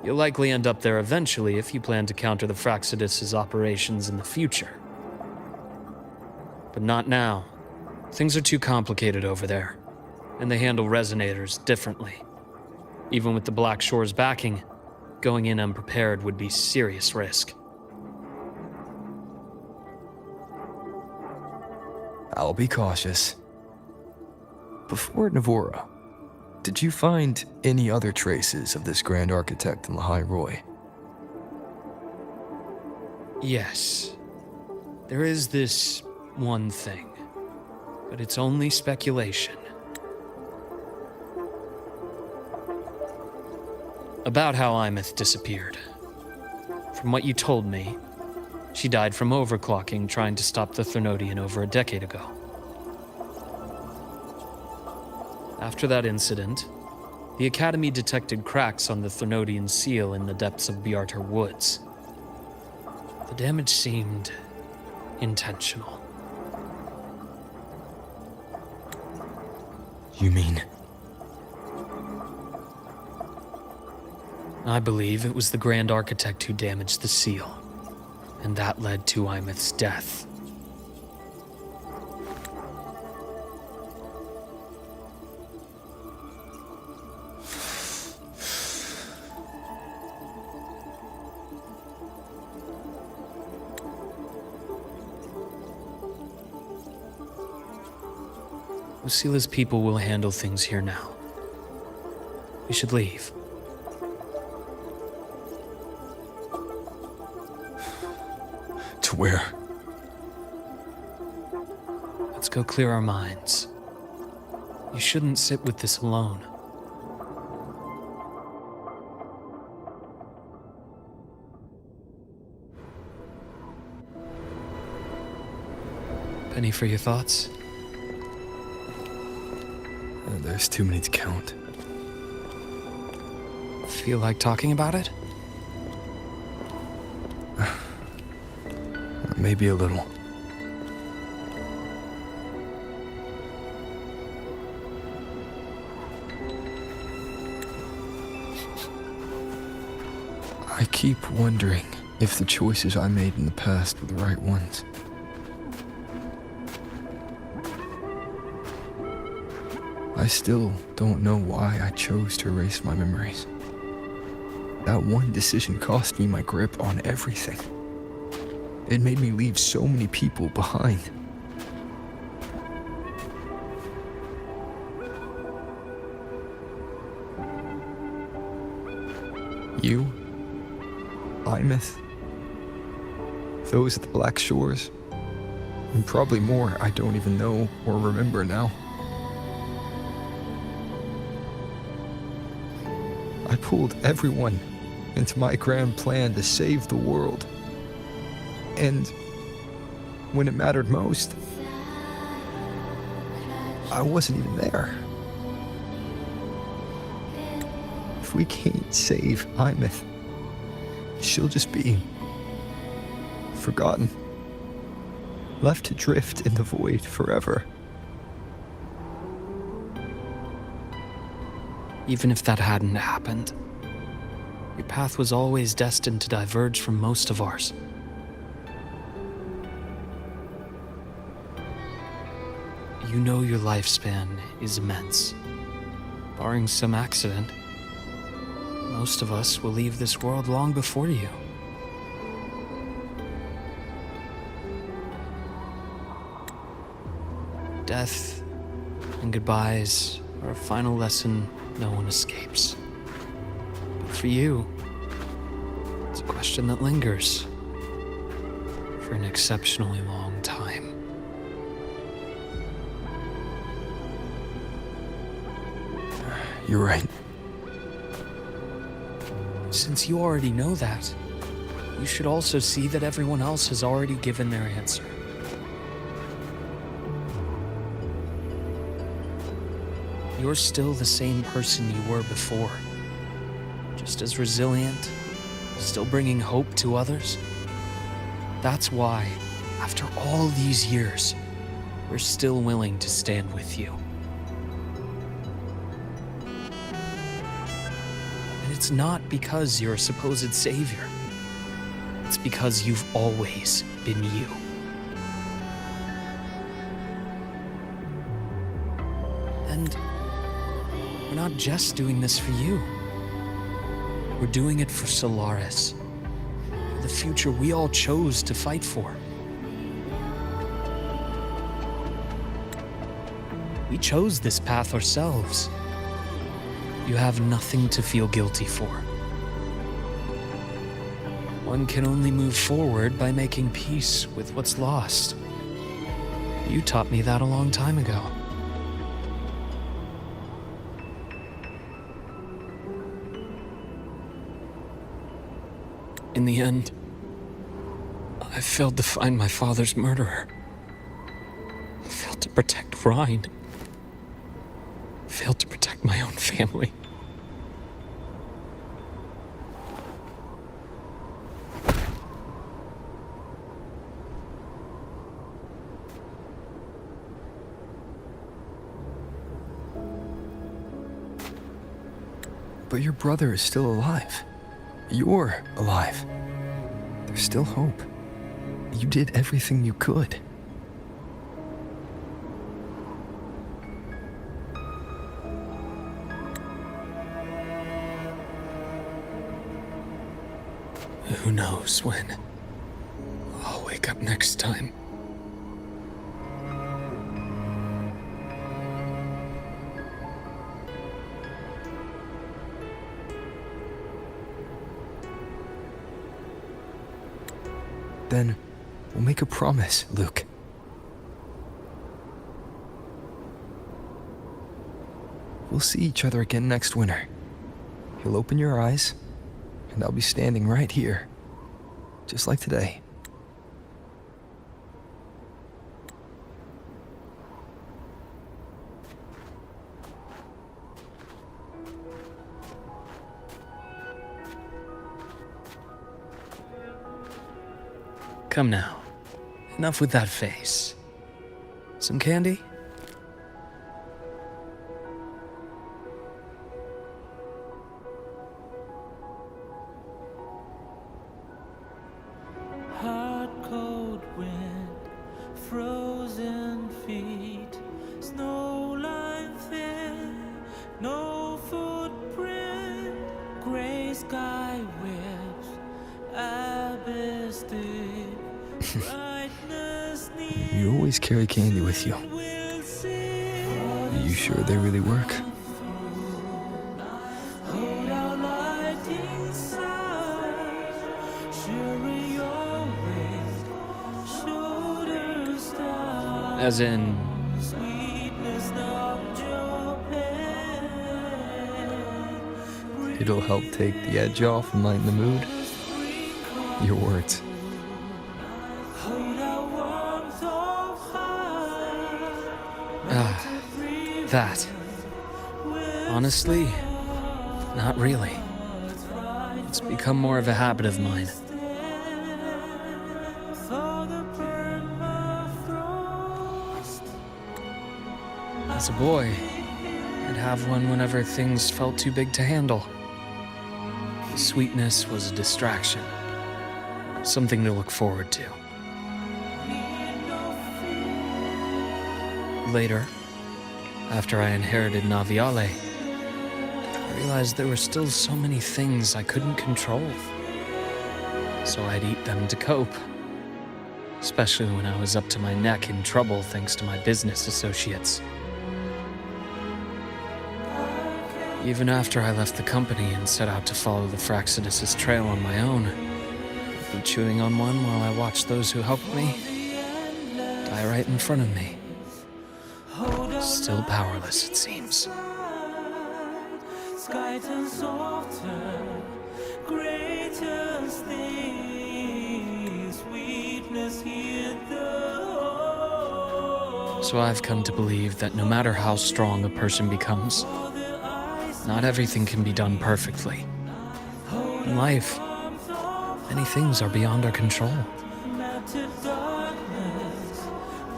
you'll likely end up there eventually if you plan to counter the Fraxidus' operations in the future. But not now. Things are too complicated over there, and they handle resonators differently. Even with the Black Shore's backing, going in unprepared would be serious risk. I'll be cautious. Before Navora, did you find any other traces of this Grand Architect in lahai-roi? Yes. There is this one thing, but it's only speculation. About how Imeth disappeared. From what you told me, she died from overclocking trying to stop the Threnodian over a decade ago. After that incident, the Academy detected cracks on the Thermodian seal in the depths of Bjartar Woods. The damage seemed intentional. You mean? I believe it was the Grand Architect who damaged the seal, and that led to Imeth's death. Lucila's people will handle things here now. We should leave. To where? Let's go clear our minds. You shouldn't sit with this alone. Penny for your thoughts? There's too many to count. Feel like talking about it? Maybe a little. I keep wondering if the choices I made in the past were the right ones. I still don't know why I chose to erase my memories. That one decision cost me my grip on everything. It made me leave so many people behind. You, Imeth, those at the Black Shores, and probably more I don't even know or remember now. I pulled everyone into my grand plan to save the world. And when it mattered most, I wasn't even there. If we can't save Imeth, she'll just be forgotten, left to drift in the void forever. Even if that hadn't happened, your path was always destined to diverge from most of ours. You know your lifespan is immense. Barring some accident, most of us will leave this world long before you. Death and goodbyes are a final lesson no one escapes. But for you, it's a question that lingers for an exceptionally long time. You're right. Since you already know that, you should also see that everyone else has already given their answer. You're still the same person you were before. Just as resilient, still bringing hope to others. That's why, after all these years, we're still willing to stand with you. And it's not because you're a supposed savior. It's because you've always been you. And we're not just doing this for you. We're doing it for Solaris, for the future we all chose to fight for. We chose this path ourselves. You have nothing to feel guilty for. One can only move forward by making peace with what's lost. You taught me that a long time ago. In the end, I failed to find my father's murderer. I failed to protect Rhine. I failed to protect my own family. But your brother is still alive. You're alive. There's still hope. You did everything you could. Who knows when I'll wake up next time. Then we'll make a promise, Luke. We'll see each other again next winter. You'll open your eyes, and I'll be standing right here, just like today. Come now. Enough with that face. Some candy? Hard cold wind, frozen feet, snow line thin, no footprint, gray sky whips, abyss deep, brightness near. You always carry candy with you. Are you sure they really work? Hold out lighting side, sharing your waist, shoulder star. As in, Sweetness numbed your pain. It'll help take the edge off and lighten the mood. Your words. Hold out warmth of heart. that. Honestly, not really. It's become more of a habit of mine. As a boy, I'd have one whenever things felt too big to handle. The sweetness was a distraction, something to look forward to. Later, after I inherited Naviale, I realized there were still so many things I couldn't control. So I'd eat them to cope, especially when I was up to my neck in trouble thanks to my business associates. Even after I left the company and set out to follow the Fraxidus' trail on my own, I'd be chewing on one while I watched those who helped me die right in front of me. Still powerless, it seems. Sky turns softer, greater things, sweetness hid the whole. So I've come to believe that no matter how strong a person becomes, not everything can be done perfectly. In life, many things are beyond our control. Melted darkness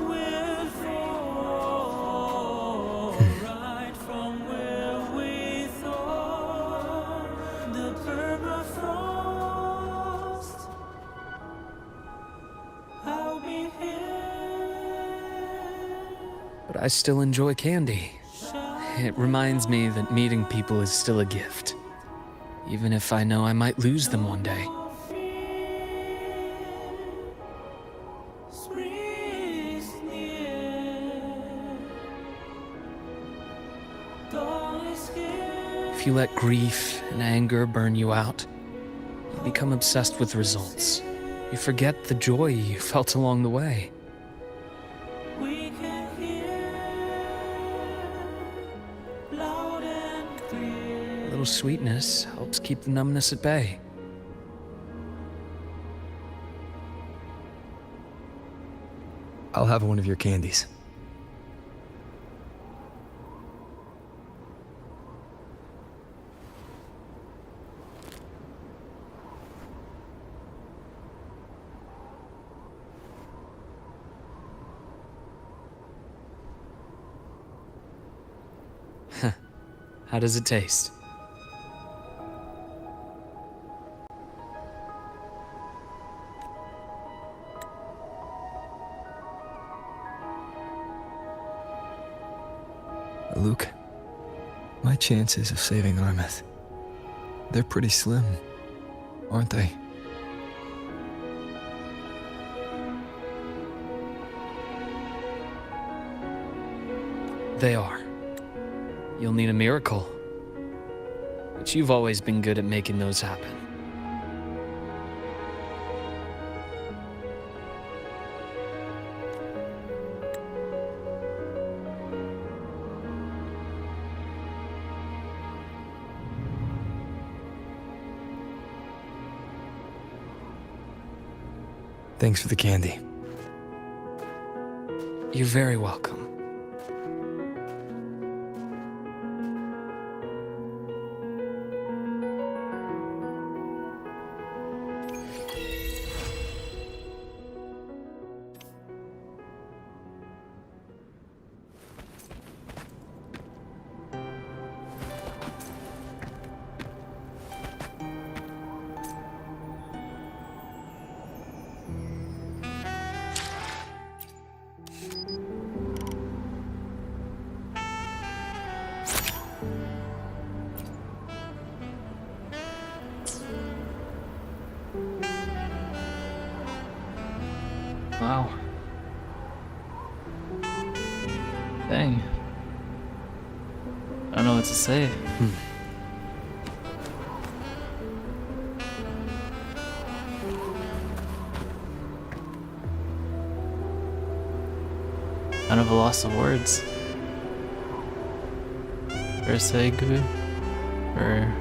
will fall right from where we thought the permafrost. I'll be here. But I still enjoy candy. It reminds me that meeting people is still a gift, even if I know I might lose them one day. Spring's near. Dawn is here. If you let grief and anger burn you out, you become obsessed with results. You forget the joy you felt along the way. We can hear loud and clear. A little sweetness helps keep the numbness at bay. I'll have one of your candies. How does it taste? Luke, my chances of saving Armeth, they're pretty slim, aren't they? They are. You'll need a miracle. But you've always been good at making those happen. Thanks for the candy. You're very welcome. Wow. Dang. I don't know what to say. Kind of a loss of words. Or Segue. Or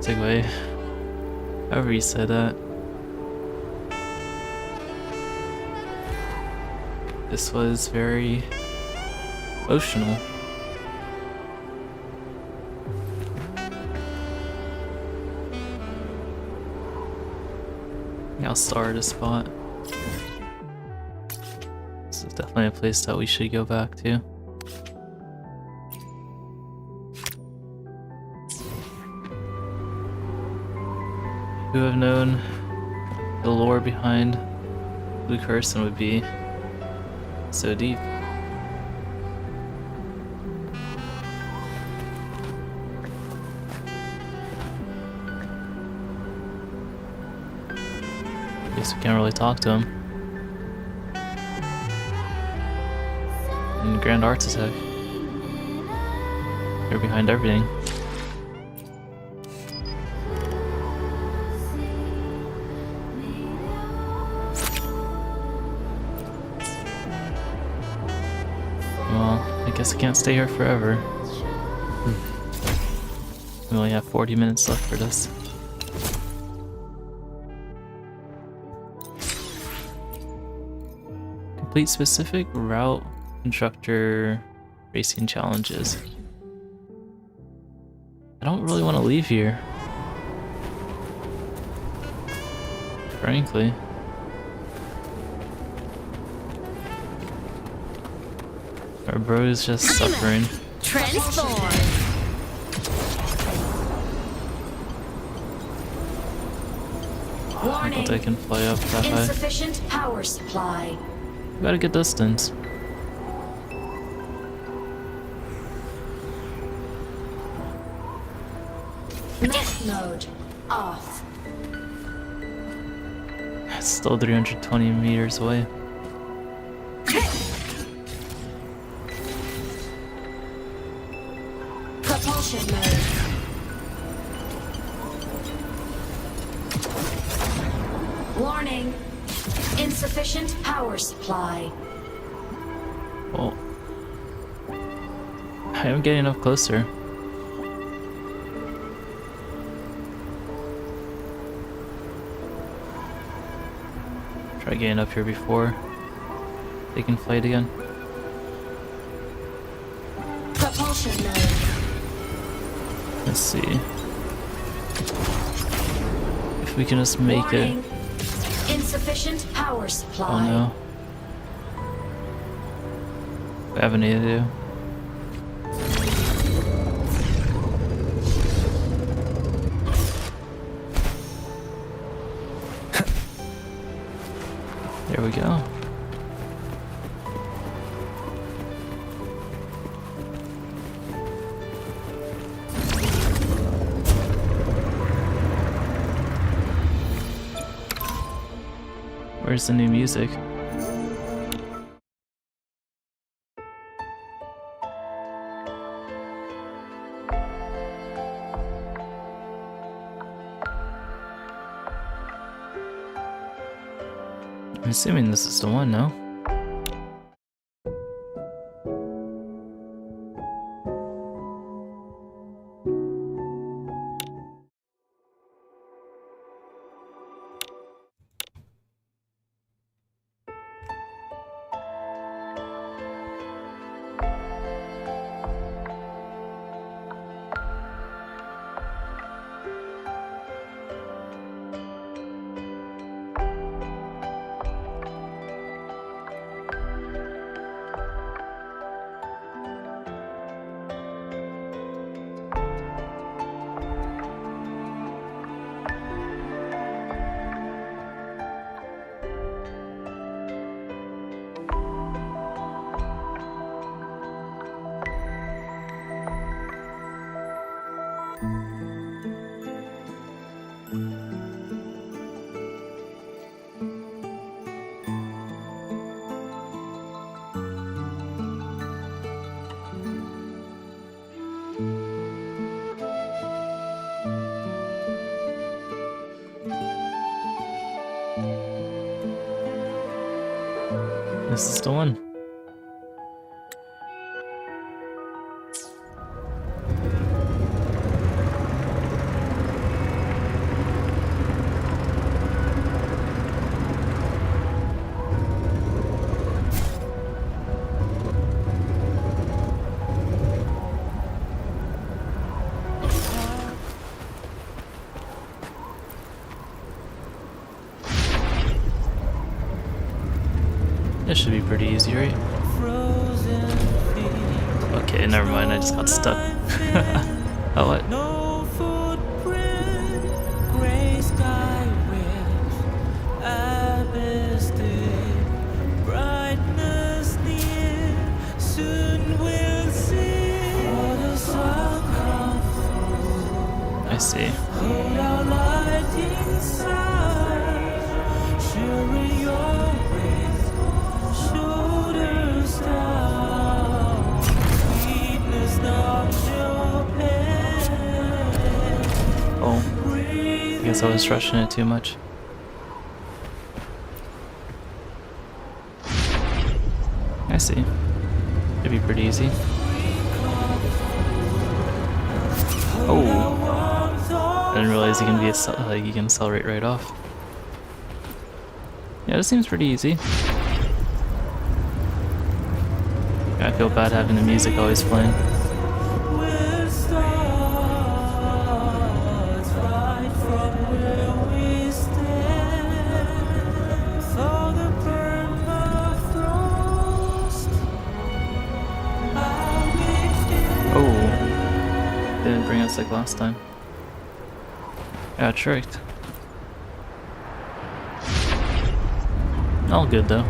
Segue. However you say that. This was very emotional. Yeah, I'll start a spot. This is definitely a place that we should go back to. Who have known the lore behind Luke Harrison would be so deep. Guess we can't really talk to him. And Grand Architect. You're behind everything. Well, I guess I can't stay here forever. We only have 40 minutes left for this. Complete specific route instructor racing challenges. I don't really want to leave here, frankly. Our bro is just suffering. Transform. I don't think I can fly up that high. Insufficient power supply. We got a good distance. Mech mode off. It's still 320 meters away. Propulsion mode. Warning. Insufficient power supply. Well, I am getting up closer. Try getting up here before they can fight again. Propulsion mode. Let's see if we can just make Warning. it. Insufficient power supply. Oh no. We have an idea. There we go. Where's the new music? I'm assuming this is the one, no? This is the one. This should be pretty easy, right? Okay, never mind, I just got stuck. Oh, what? No footprint, gray sky with abyss deep, brightness near, soon we'll see. For the sun comes through. I see. Hold our light inside, sharing your ways, shoulders down, sweetness knocks your head. Oh, I guess I was rushing it too much. I see. Should be pretty easy. Oh. I didn't realize you can be you can accelerate right off. Yeah, this seems pretty easy. Yeah, I feel bad having the music always playing. We'll start right from where we stand. For the permafrost, I'll be here. Oh, didn't bring us like last time. Got tricked. All good though.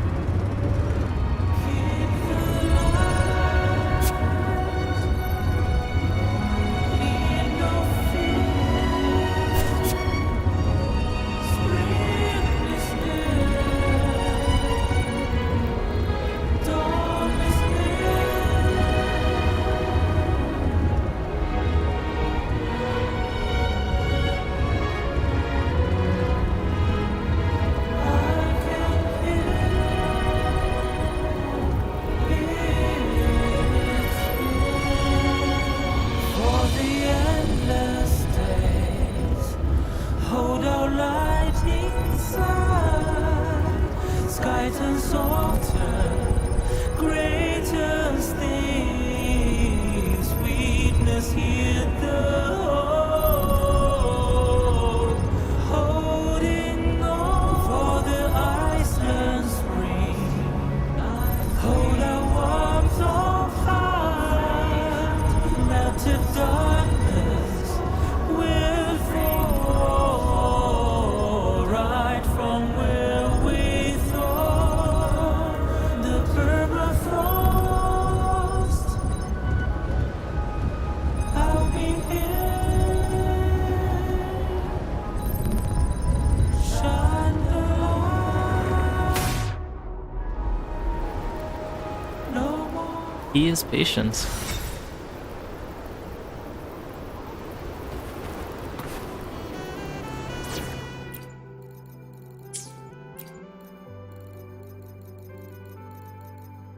He is patience.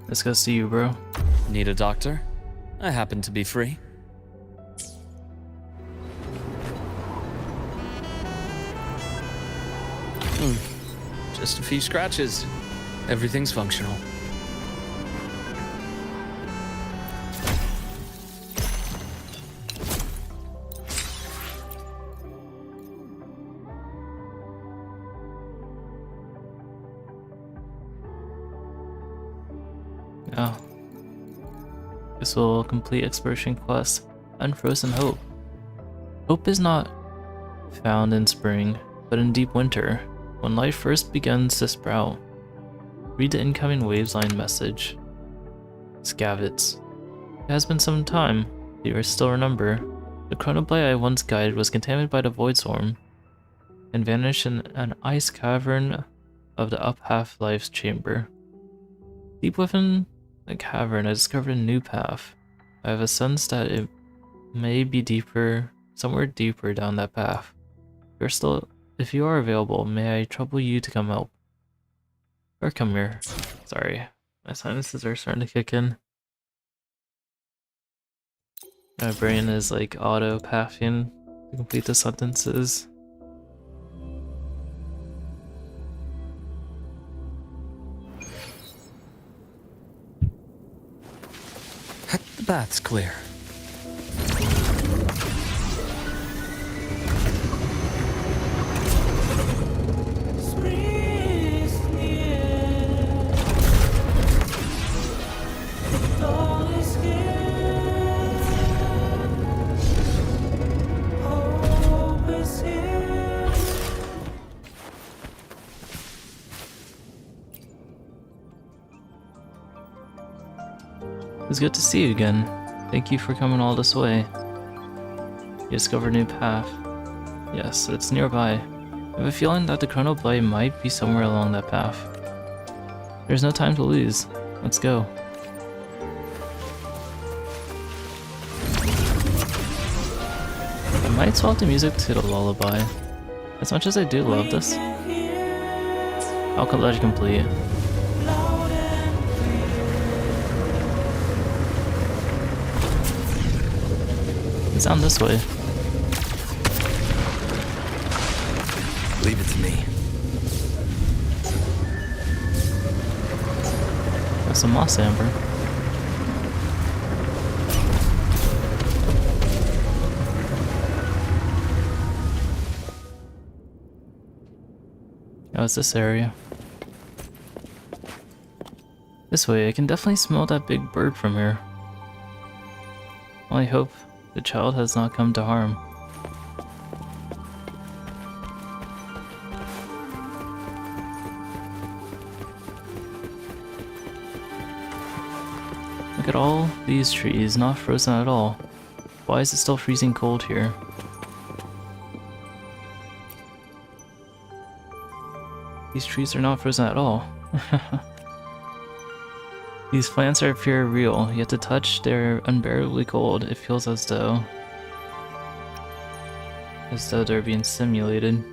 This goes to you, bro. Need a doctor? I happen to be free. Just a few scratches. Everything's functional. Oh. This will complete exploration quest. Unfrozen Hope. Hope is not found in spring, but in deep winter, when life first begins to sprout. Read the incoming Wavesline message. Scavets. It has been some time, but you still remember. The chronoblade I once guided was contaminated by the Void Storm and vanished in an ice cavern of the up half-life's chamber. Deep within the cavern, I discovered a new path. I have a sense that it may be deeper, somewhere deeper down that path. If you are available, may I trouble you to come help? Or come here. Sorry, my sinuses are starting to kick in. My brain is like auto-pathing to complete the sentences. The bath's clear. It's good to see you again. Thank you for coming all this way. You discovered a new path. Yes, it's nearby. I have a feeling that the chronoblade might be somewhere along that path. There's no time to lose. Let's go. I might swap the music to the lullaby. As much as I do love this, I'll collect complete. It's down this way. Leave it to me. Got some moss amber. Oh, it's this area. This way, I can definitely smell that big bird from here. Well, I hope the child has not come to harm. Look at all these trees, not frozen at all. Why is it still freezing cold here? These trees are not frozen at all. These plants are pure real, yet to touch they're unbearably cold. It feels as though they're being simulated.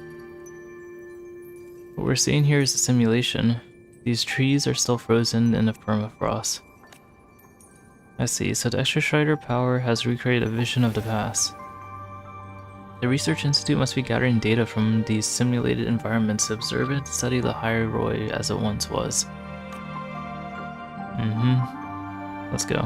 What we're seeing here is a simulation. These trees are still frozen in the permafrost. I see, so the Extra Strider power has recreated a vision of the past. The Research Institute must be gathering data from these simulated environments to observe and study the lahai-roi as it once was. Let's go.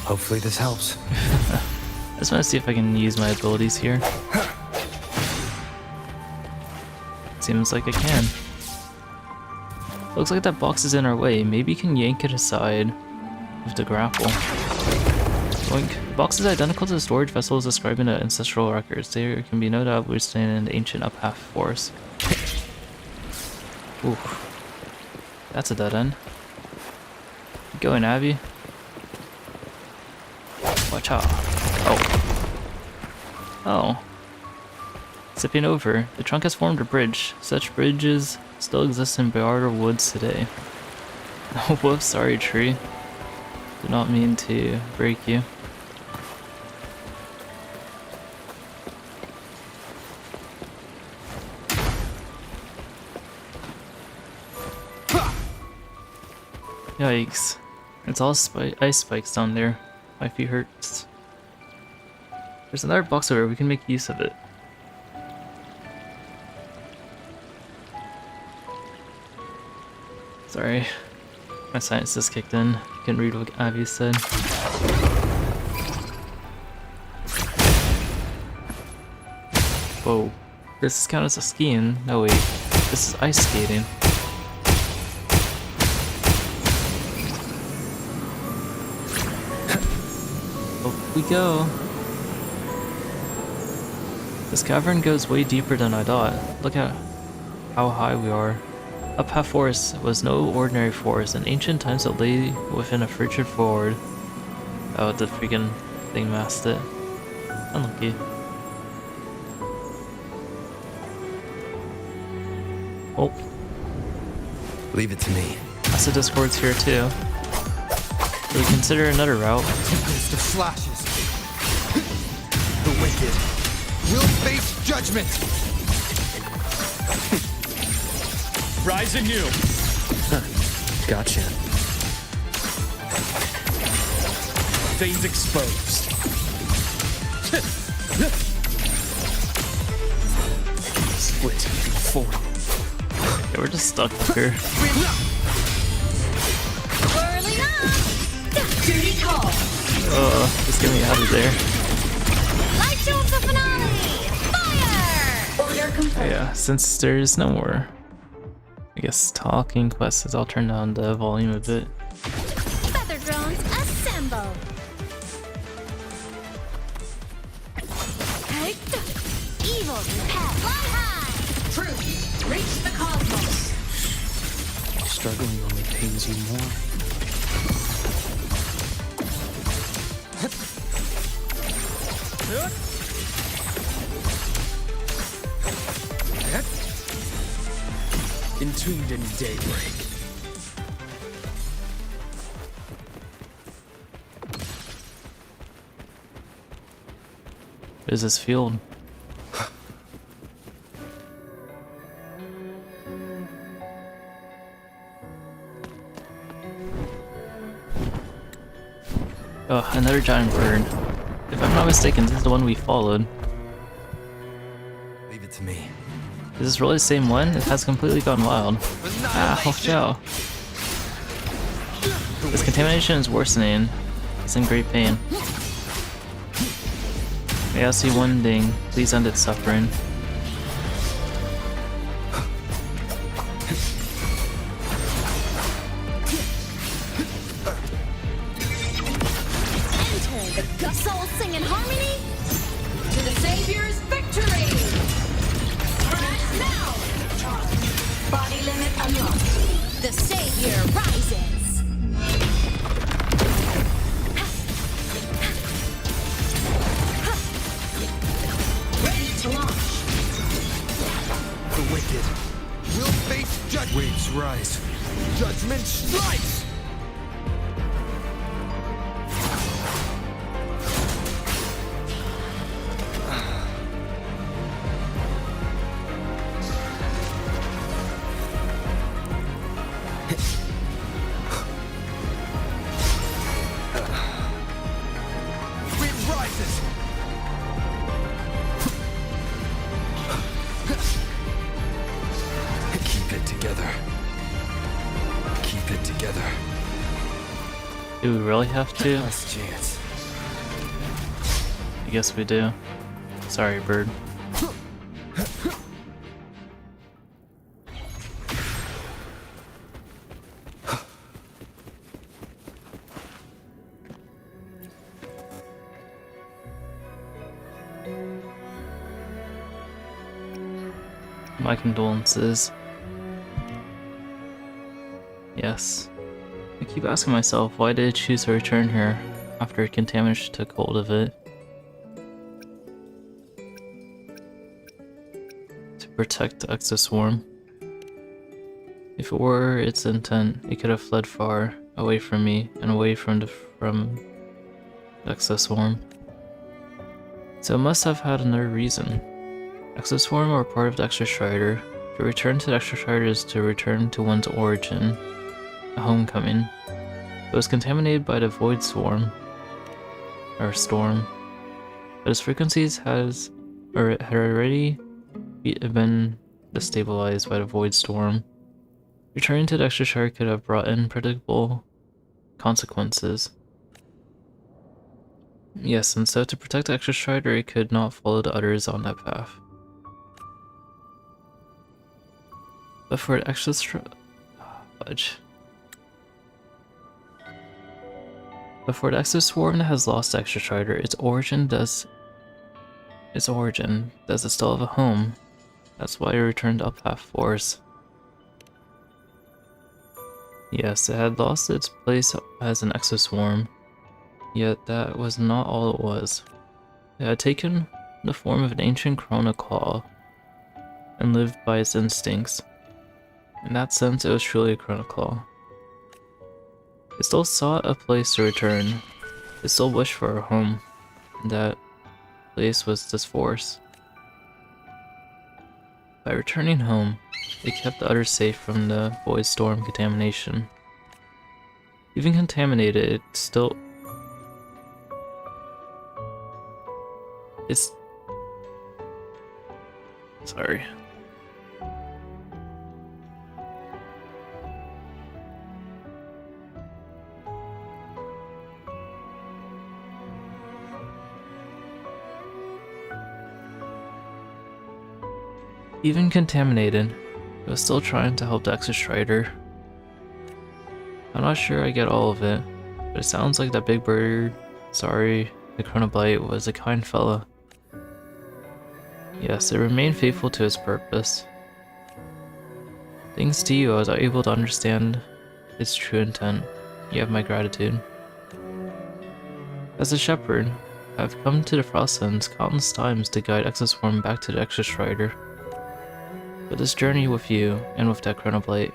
Hopefully this helps. I just want to see if I can use my abilities here. Seems like I can. Looks like that box is in our way. Maybe you can yank it aside with the grapple. Boink. The box is identical to the storage vessels described in the ancestral records. There can be no doubt we're standing in the ancient up half forest. Ooh. That's a dead end. Keep going, Abby. Watch out. Oh. Oh. Zipping over, the trunk has formed a bridge. Such bridges still exist in Bayardo Woods today. Oh, whoops, sorry, tree. Did not mean to break you. Yikes. It's all ice spikes down there. My feet hurts. There's another box over, we can make use of it. Sorry, my science just kicked in. You can read what Abby said. Whoa, this counts as skiing. No wait, this is ice skating. Up we go. This cavern goes way deeper than I thought. Look at how high we are. Up Path Forest was no ordinary forest. In ancient times it lay within a frigid fjord. Oh, the freaking thing masked it. Unlucky. Oh. Leave it to me. Acid Discord's here too. Should we consider another route? Tempest of flashes. The wicked will face judgment. Rise anew. Gotcha. Veins exposed. Split four. Yeah, we're just stuck here. Whirling up! Duty call! Just get me out of there. Light show of the finale! Fire! Order confirmed. Yeah, since there's no more, I guess, talking quests, I'll turn down the volume a bit. Feather drones assemble! Evil repel! Fly high! Truth, reach the cosmos! Struggling only pains you more. Entombed in daybreak. What is this field? Oh, another giant bird. If I'm not mistaken, this is the one we followed. Leave it to me. Is this really the same one? It has completely gone wild. Ah, watch out. This contamination is worsening. It's in great pain. May I see one thing. Please end its suffering. Enter the soul singing harmony to the Savior's victory! Now! Body limit unlocked. The Savior rises! Ready to launch. The wicked will face judgment. Waves rise. Judgment strikes. Wind rises. Keep it together. Keep it together. Do we really have to? Last chance. I guess we do. Sorry, bird. My condolences. Yes. I keep asking myself, why did it choose to return here after contamination took hold of it? protect the Exoswarm. If it were its intent, it could have fled far away from me and away from the Exoswarm. So it must have had another reason. Exoswarm are part of the Extrastrider. To return to the Extrastrider is to return to one's origin, a homecoming. It was contaminated by the Void Swarm, or Storm, but its frequencies had already been destabilized by the Void Storm. Returning to the Extrastrider could have brought unpredictable consequences. Yes, and so to protect the Extrastrider, it could not follow the others on that path. But for the Exoswarm that has lost the Extrastrider, its origin does it still have a home? That's why it returned up half force. Yes, it had lost its place as an Exoswarm, yet that was not all it was. It had taken the form of an ancient Chronoclaw and lived by its instincts. In that sense, it was truly a Chronoclaw. It still sought a place to return. It still wished for a home. And that place was this force. By returning home, it kept the others safe from the Void Storm contamination. Even contaminated, it still... Sorry. Even contaminated, it was still trying to help the Extrastrider. I'm not sure I get all of it, but it sounds like that big bird, sorry, the Chronoblight was a kind fella. Yes, it remained faithful to its purpose. Thanks to you, I was able to understand its true intent. You have my gratitude. As a shepherd, I have come to the Frostlands countless times to guide Exoswarm back to the Extrastrider. But this journey with you, and with that Chronoblight,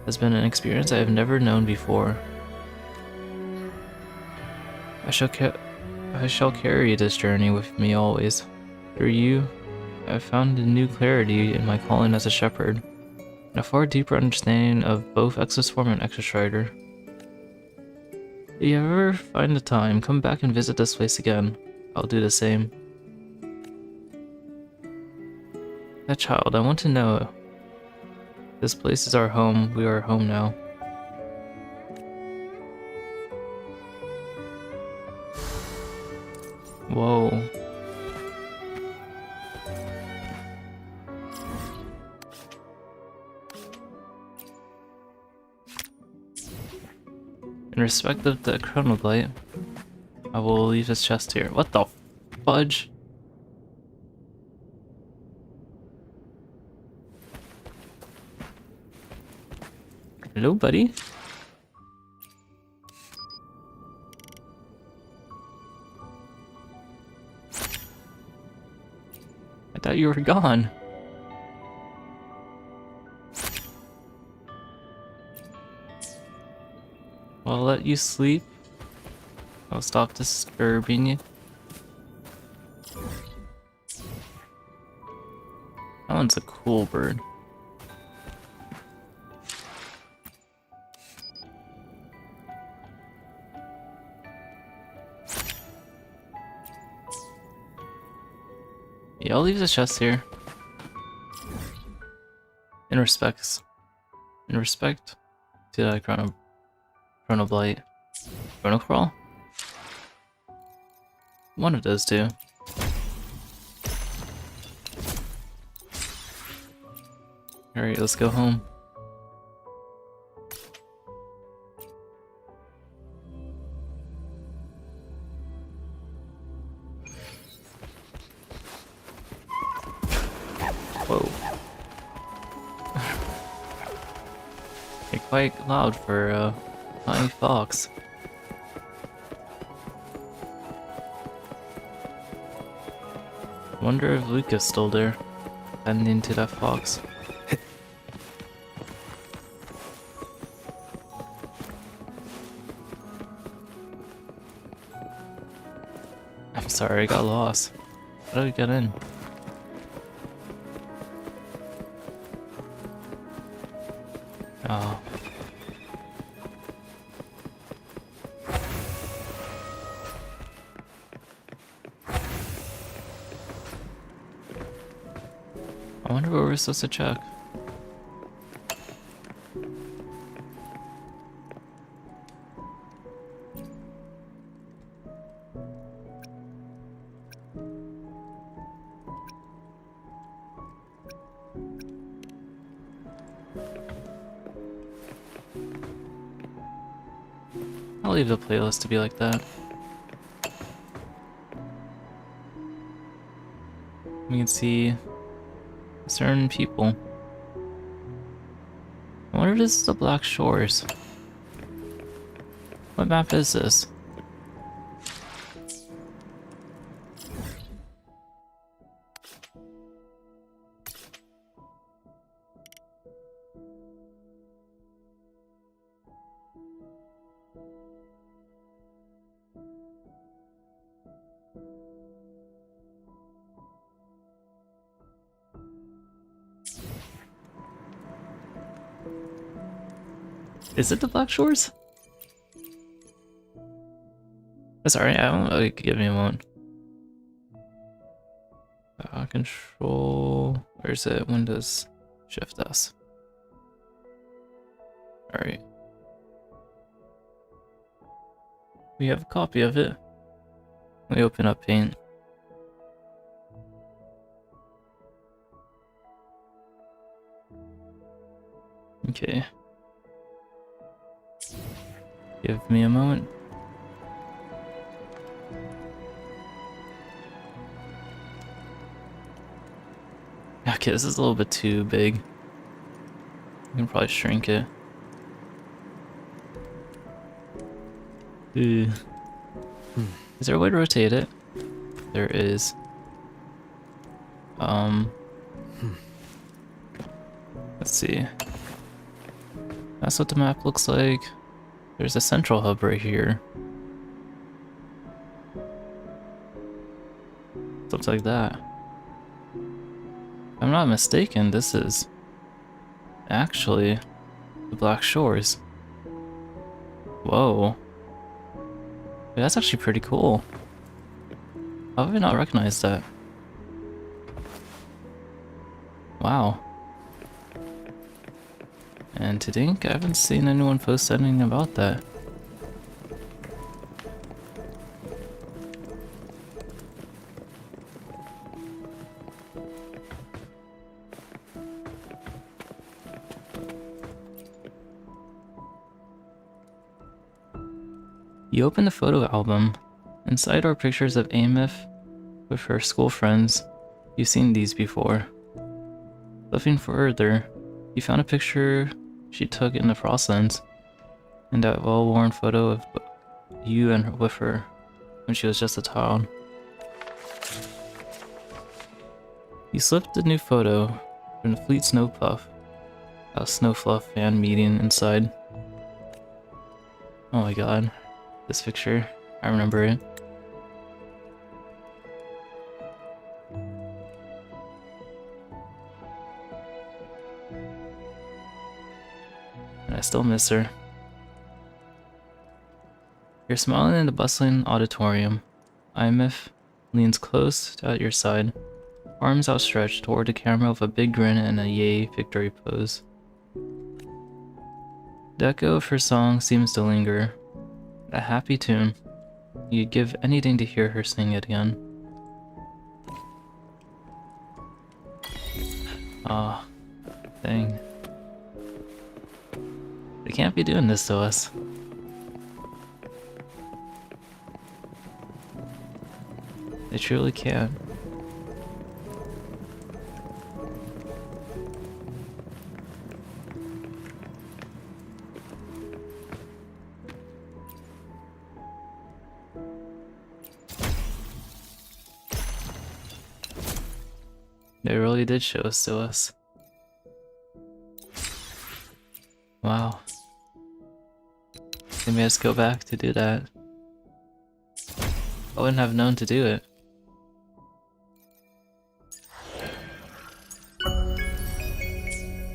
has been an experience I have never known before. I shall carry this journey with me always. Through you, I have found a new clarity in my calling as a shepherd, and a far deeper understanding of both Exoswarm and Extrastrider. If you ever find the time, come back and visit this place again. I'll do the same. That child, I want to know. This place is our home. We are home now. Whoa. In respect of the Chronoblight, I will leave his chest here. What the fudge? Hello, buddy. I thought you were gone. I'll let you sleep. I'll stop disturbing you. That one's a cool bird. Yeah, I'll leave the chest here. In respect to the Chronoblight. Chronocrawl? One of those two. Alright, let's go home. Whoa. You're quite loud for a tiny fox. Wonder if Luke is still there. bend into that fox. I'm sorry, I got lost. How did I get in? Oh. I wonder what we're supposed to check. I'll leave the playlist to be like that. We can see certain people. I wonder if this is the Black Shores. What map is this? Is it the Black Shores? Sorry, I don't know. Give me a moment. Control. Where is it? Windows Shift S. Alright. We have a copy of it. Let me open up Paint. Okay. Give me a moment. Okay, this is a little bit too big. I can probably shrink it. Is there a way to rotate it? There is. Let's see. That's what the map looks like. There's a central hub right here. Something like that. If I'm not mistaken, this is actually the Black Shores. Whoa. Wait, that's actually pretty cool. How have I not recognized that? Wow. And to think, I haven't seen anyone post anything about that. You open the photo album. Inside are pictures of Amith with her school friends. You've seen these before. Looking further, you found a picture she took in the Frostlands, and that well-worn photo of you and with her when she was just a child. You slipped a new photo from the Fleet Snow Puff, a Snowfluff fan meeting inside. Oh my god, this picture, I remember it. And I still miss her. You're smiling in the bustling auditorium. Imif leans close at your side, arms outstretched toward the camera with a big grin and a yay victory pose. The echo of her song seems to linger. A happy tune. You'd give anything to hear her sing it again. Ah, dang. They can't be doing this to us. They truly can't. They really did show us to us. Wow. They made us go back to do that. I wouldn't have known to do it.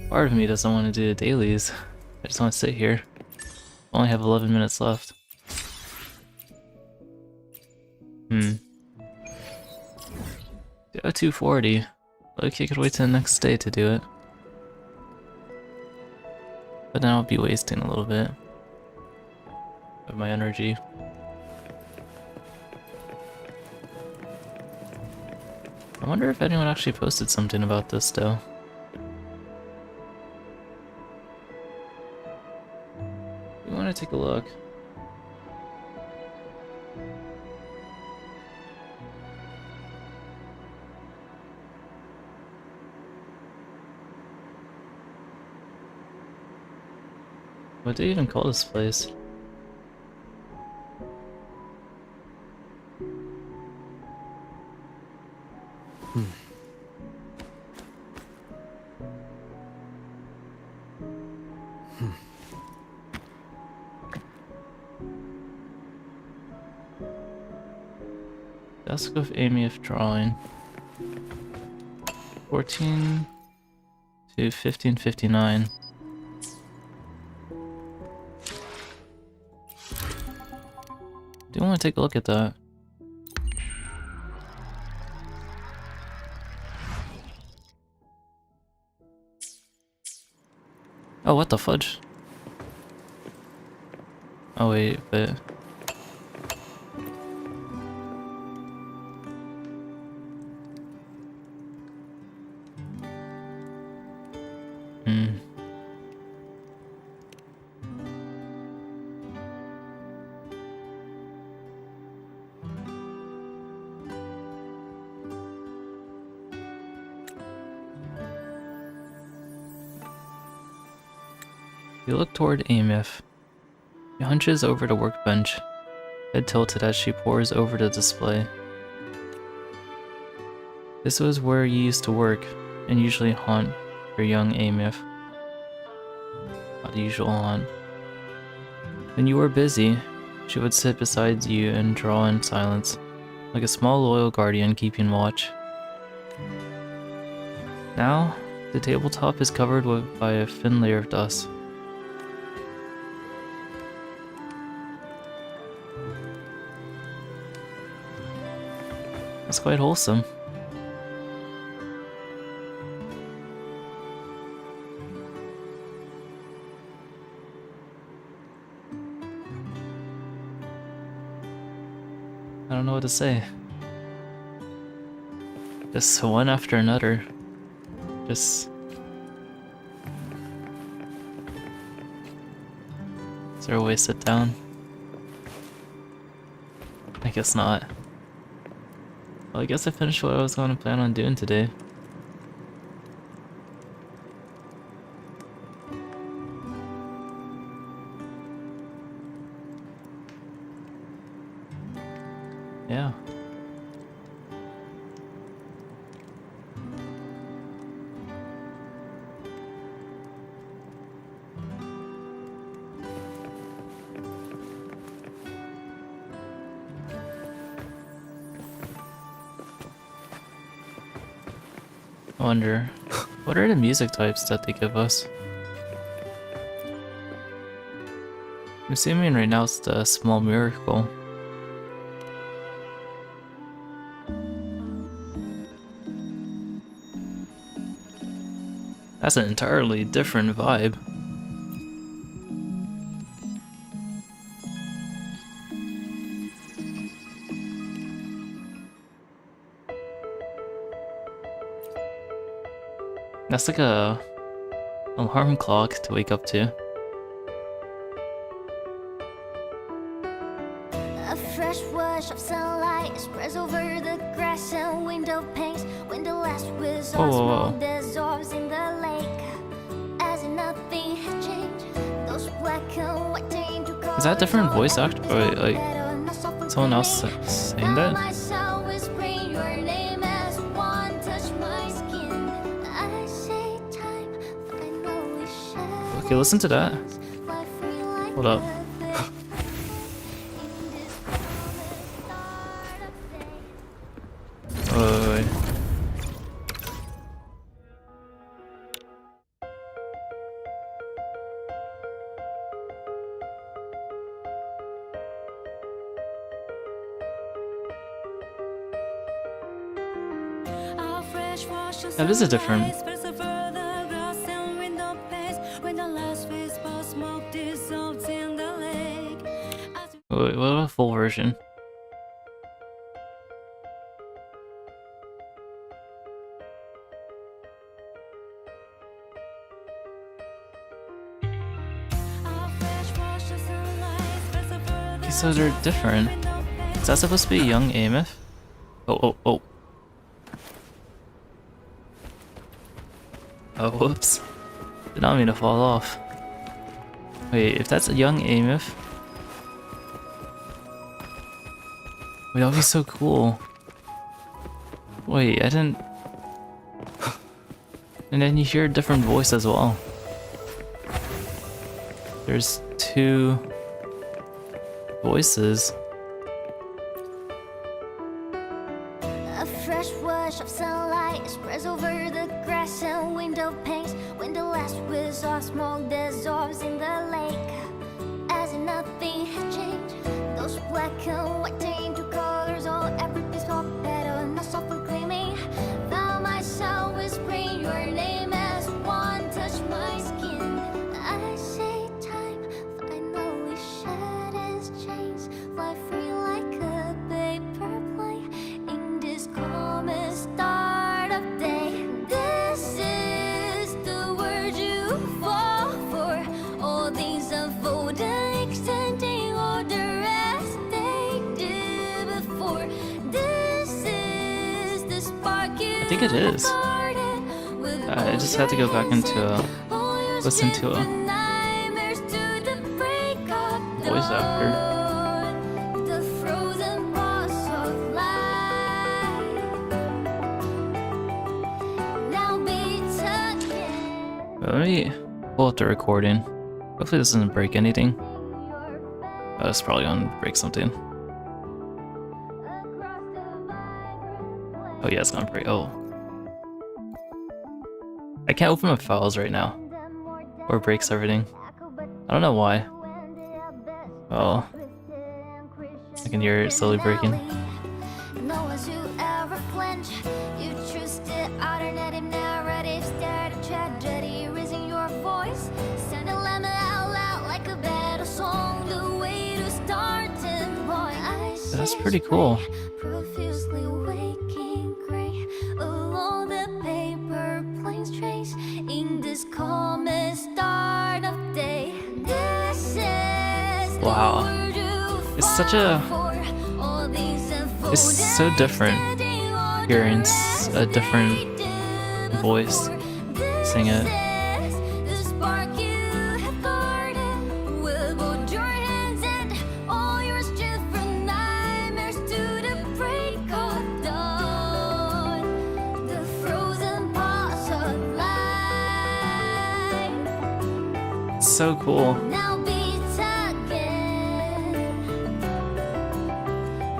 Part of me doesn't want to do the dailies. I just want to sit here. I only have 11 minutes left. Yeah, 240. Okay, I could wait till the next day to do it. But then I'll be wasting a little bit of my energy. I wonder if anyone actually posted something about this though. We want to take a look. What do you even call this place? Desk of AMF drawing. 14 to 1559. Do want to take a look at that. Oh, what the fudge? Oh wait, but... You look toward AMF. She hunches over the workbench, head tilted as she pores over the display. This was where you used to work, and usually haunt your young AMF. Not the usual haunt. When you were busy, she would sit beside you and draw in silence, like a small loyal guardian keeping watch. Now, the tabletop is covered by a thin layer of dust. That's quite wholesome. I don't know what to say. Just one after another. Just... Is there a way to sit down? I guess not. Well, I guess I finished what I was going to plan on doing today. Yeah. I wonder, what are the music types that they give us? I'm assuming right now it's the Small Miracle. That's an entirely different vibe. That's like a alarm clock to wake up to. A fresh wash of sunlight spreads over the grass and window panes. When the last whistle small dissolves in the lake, as if nothing has changed. Those black and white tamed. Is that a different voice actor? Or like someone else saying that? My soul whispering your name as one touch my skin. Okay, listen to that. Hold up. Wait. That is a different. Wait, what about a full version? These ones are different. Is that supposed to be young Ameth? Oh. Oh, whoops. Did not mean to fall off. Wait, if that's a young Ameth... Wait, that would be so cool. Wait, I didn't... And then you hear a different voice as well. There's 2 voices. A fresh wash of sunlight spreads over the grass and window panes. When the last whiz of smoke dissolves in the lake, as if nothing had changed. Those black and white into colors, all every piece of petal, not softly gleaming. Found myself whispering your name as one touched my skin. I say time finally shed its chains, fly free like a paper plane in this calmest start of day. This is the word you fall for. All things unfolding, extending all the rest they did before. This is the spark you I think it is. I just had to go back into listen to a voice actor. The frozen pulse of life now beats again. Let me pull up the recording. Hopefully this doesn't break anything. Oh, it's probably gonna break something. Oh yeah, it's gonna break. Oh. I can't open my files right now. Or it breaks everything. I don't know why. Oh. I can hear it slowly breaking. No one's who ever flinch. You choose the alternative narrative, stare at tragedy, raising your voice, send a lemon out loud like a battle song. The way to start and point. That's pretty cool. Profusely waking gray along the paper planes trace in this calmest start of day. This is Wow. It's such a... It's so different hearing a different voice sing it. It's so cool. Now beats again.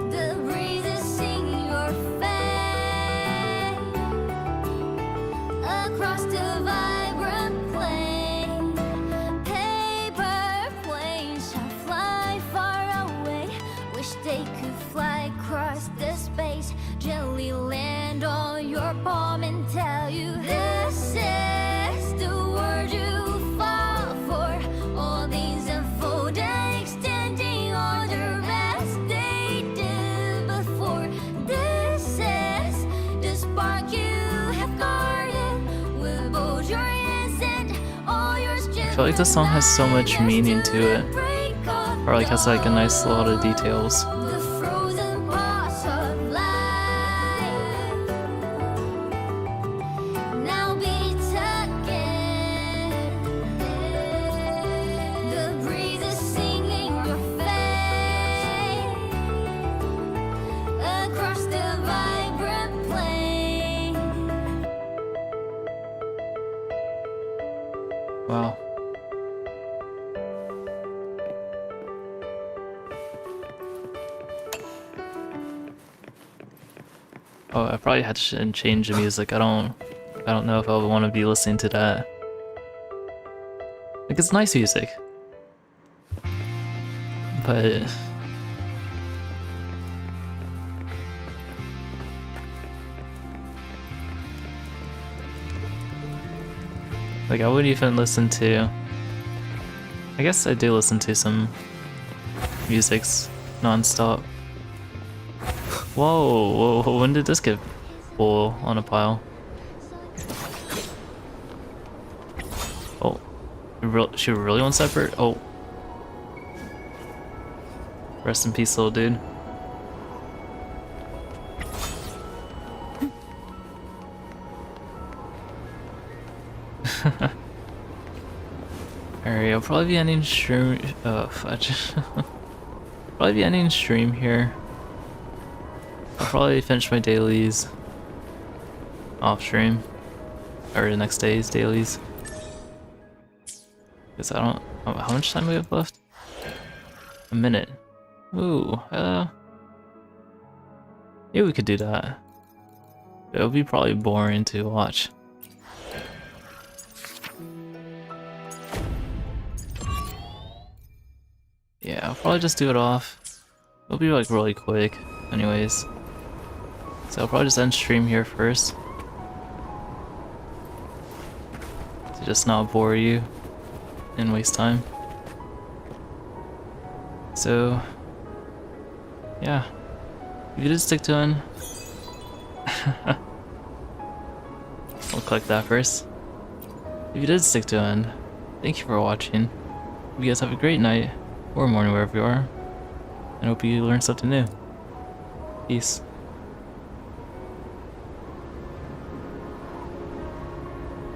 The breeze is singing your face across the vibrant plain. Paper planes shall fly far away. Wish they could fly across the space, gently land on your palm and tell you this is the word you fall for. All these unfolding, extending all the rest they did before. This is the spark you have guarded with both your hands and all your strength. I feel like this song has so much meaning to it. Or like has like a nice lot of details. The frozen parts of life now beats again. The breeze is singing your face across the vibrant plain. Wow. Oh, I probably had to change the music. I don't know if I would want to be listening to that. Like, it's nice music, but like I wouldn't even listen to. I guess I do listen to some musics non-stop. Whoa, whoa, when did this get full on a pile? Oh, she really wants that bird? Oh. Rest in peace, little dude. Alright, I'll probably be ending stream. Oh, fudge. Probably be ending stream here. I'll probably finish my dailies off stream, or the next day's dailies. Because I don't. How much time do we have left? A minute. Ooh, yeah, we could do that. It would be probably boring to watch. Yeah, I'll probably just do it off. It'll be like really quick, anyways. So I'll probably just end stream here first. To just not bore you and waste time. So, yeah. If you did stick to it, we'll click that first. If you did stick to it, thank you for watching. Hope you guys have a great night or morning wherever you are. And hope you learned something new. Peace.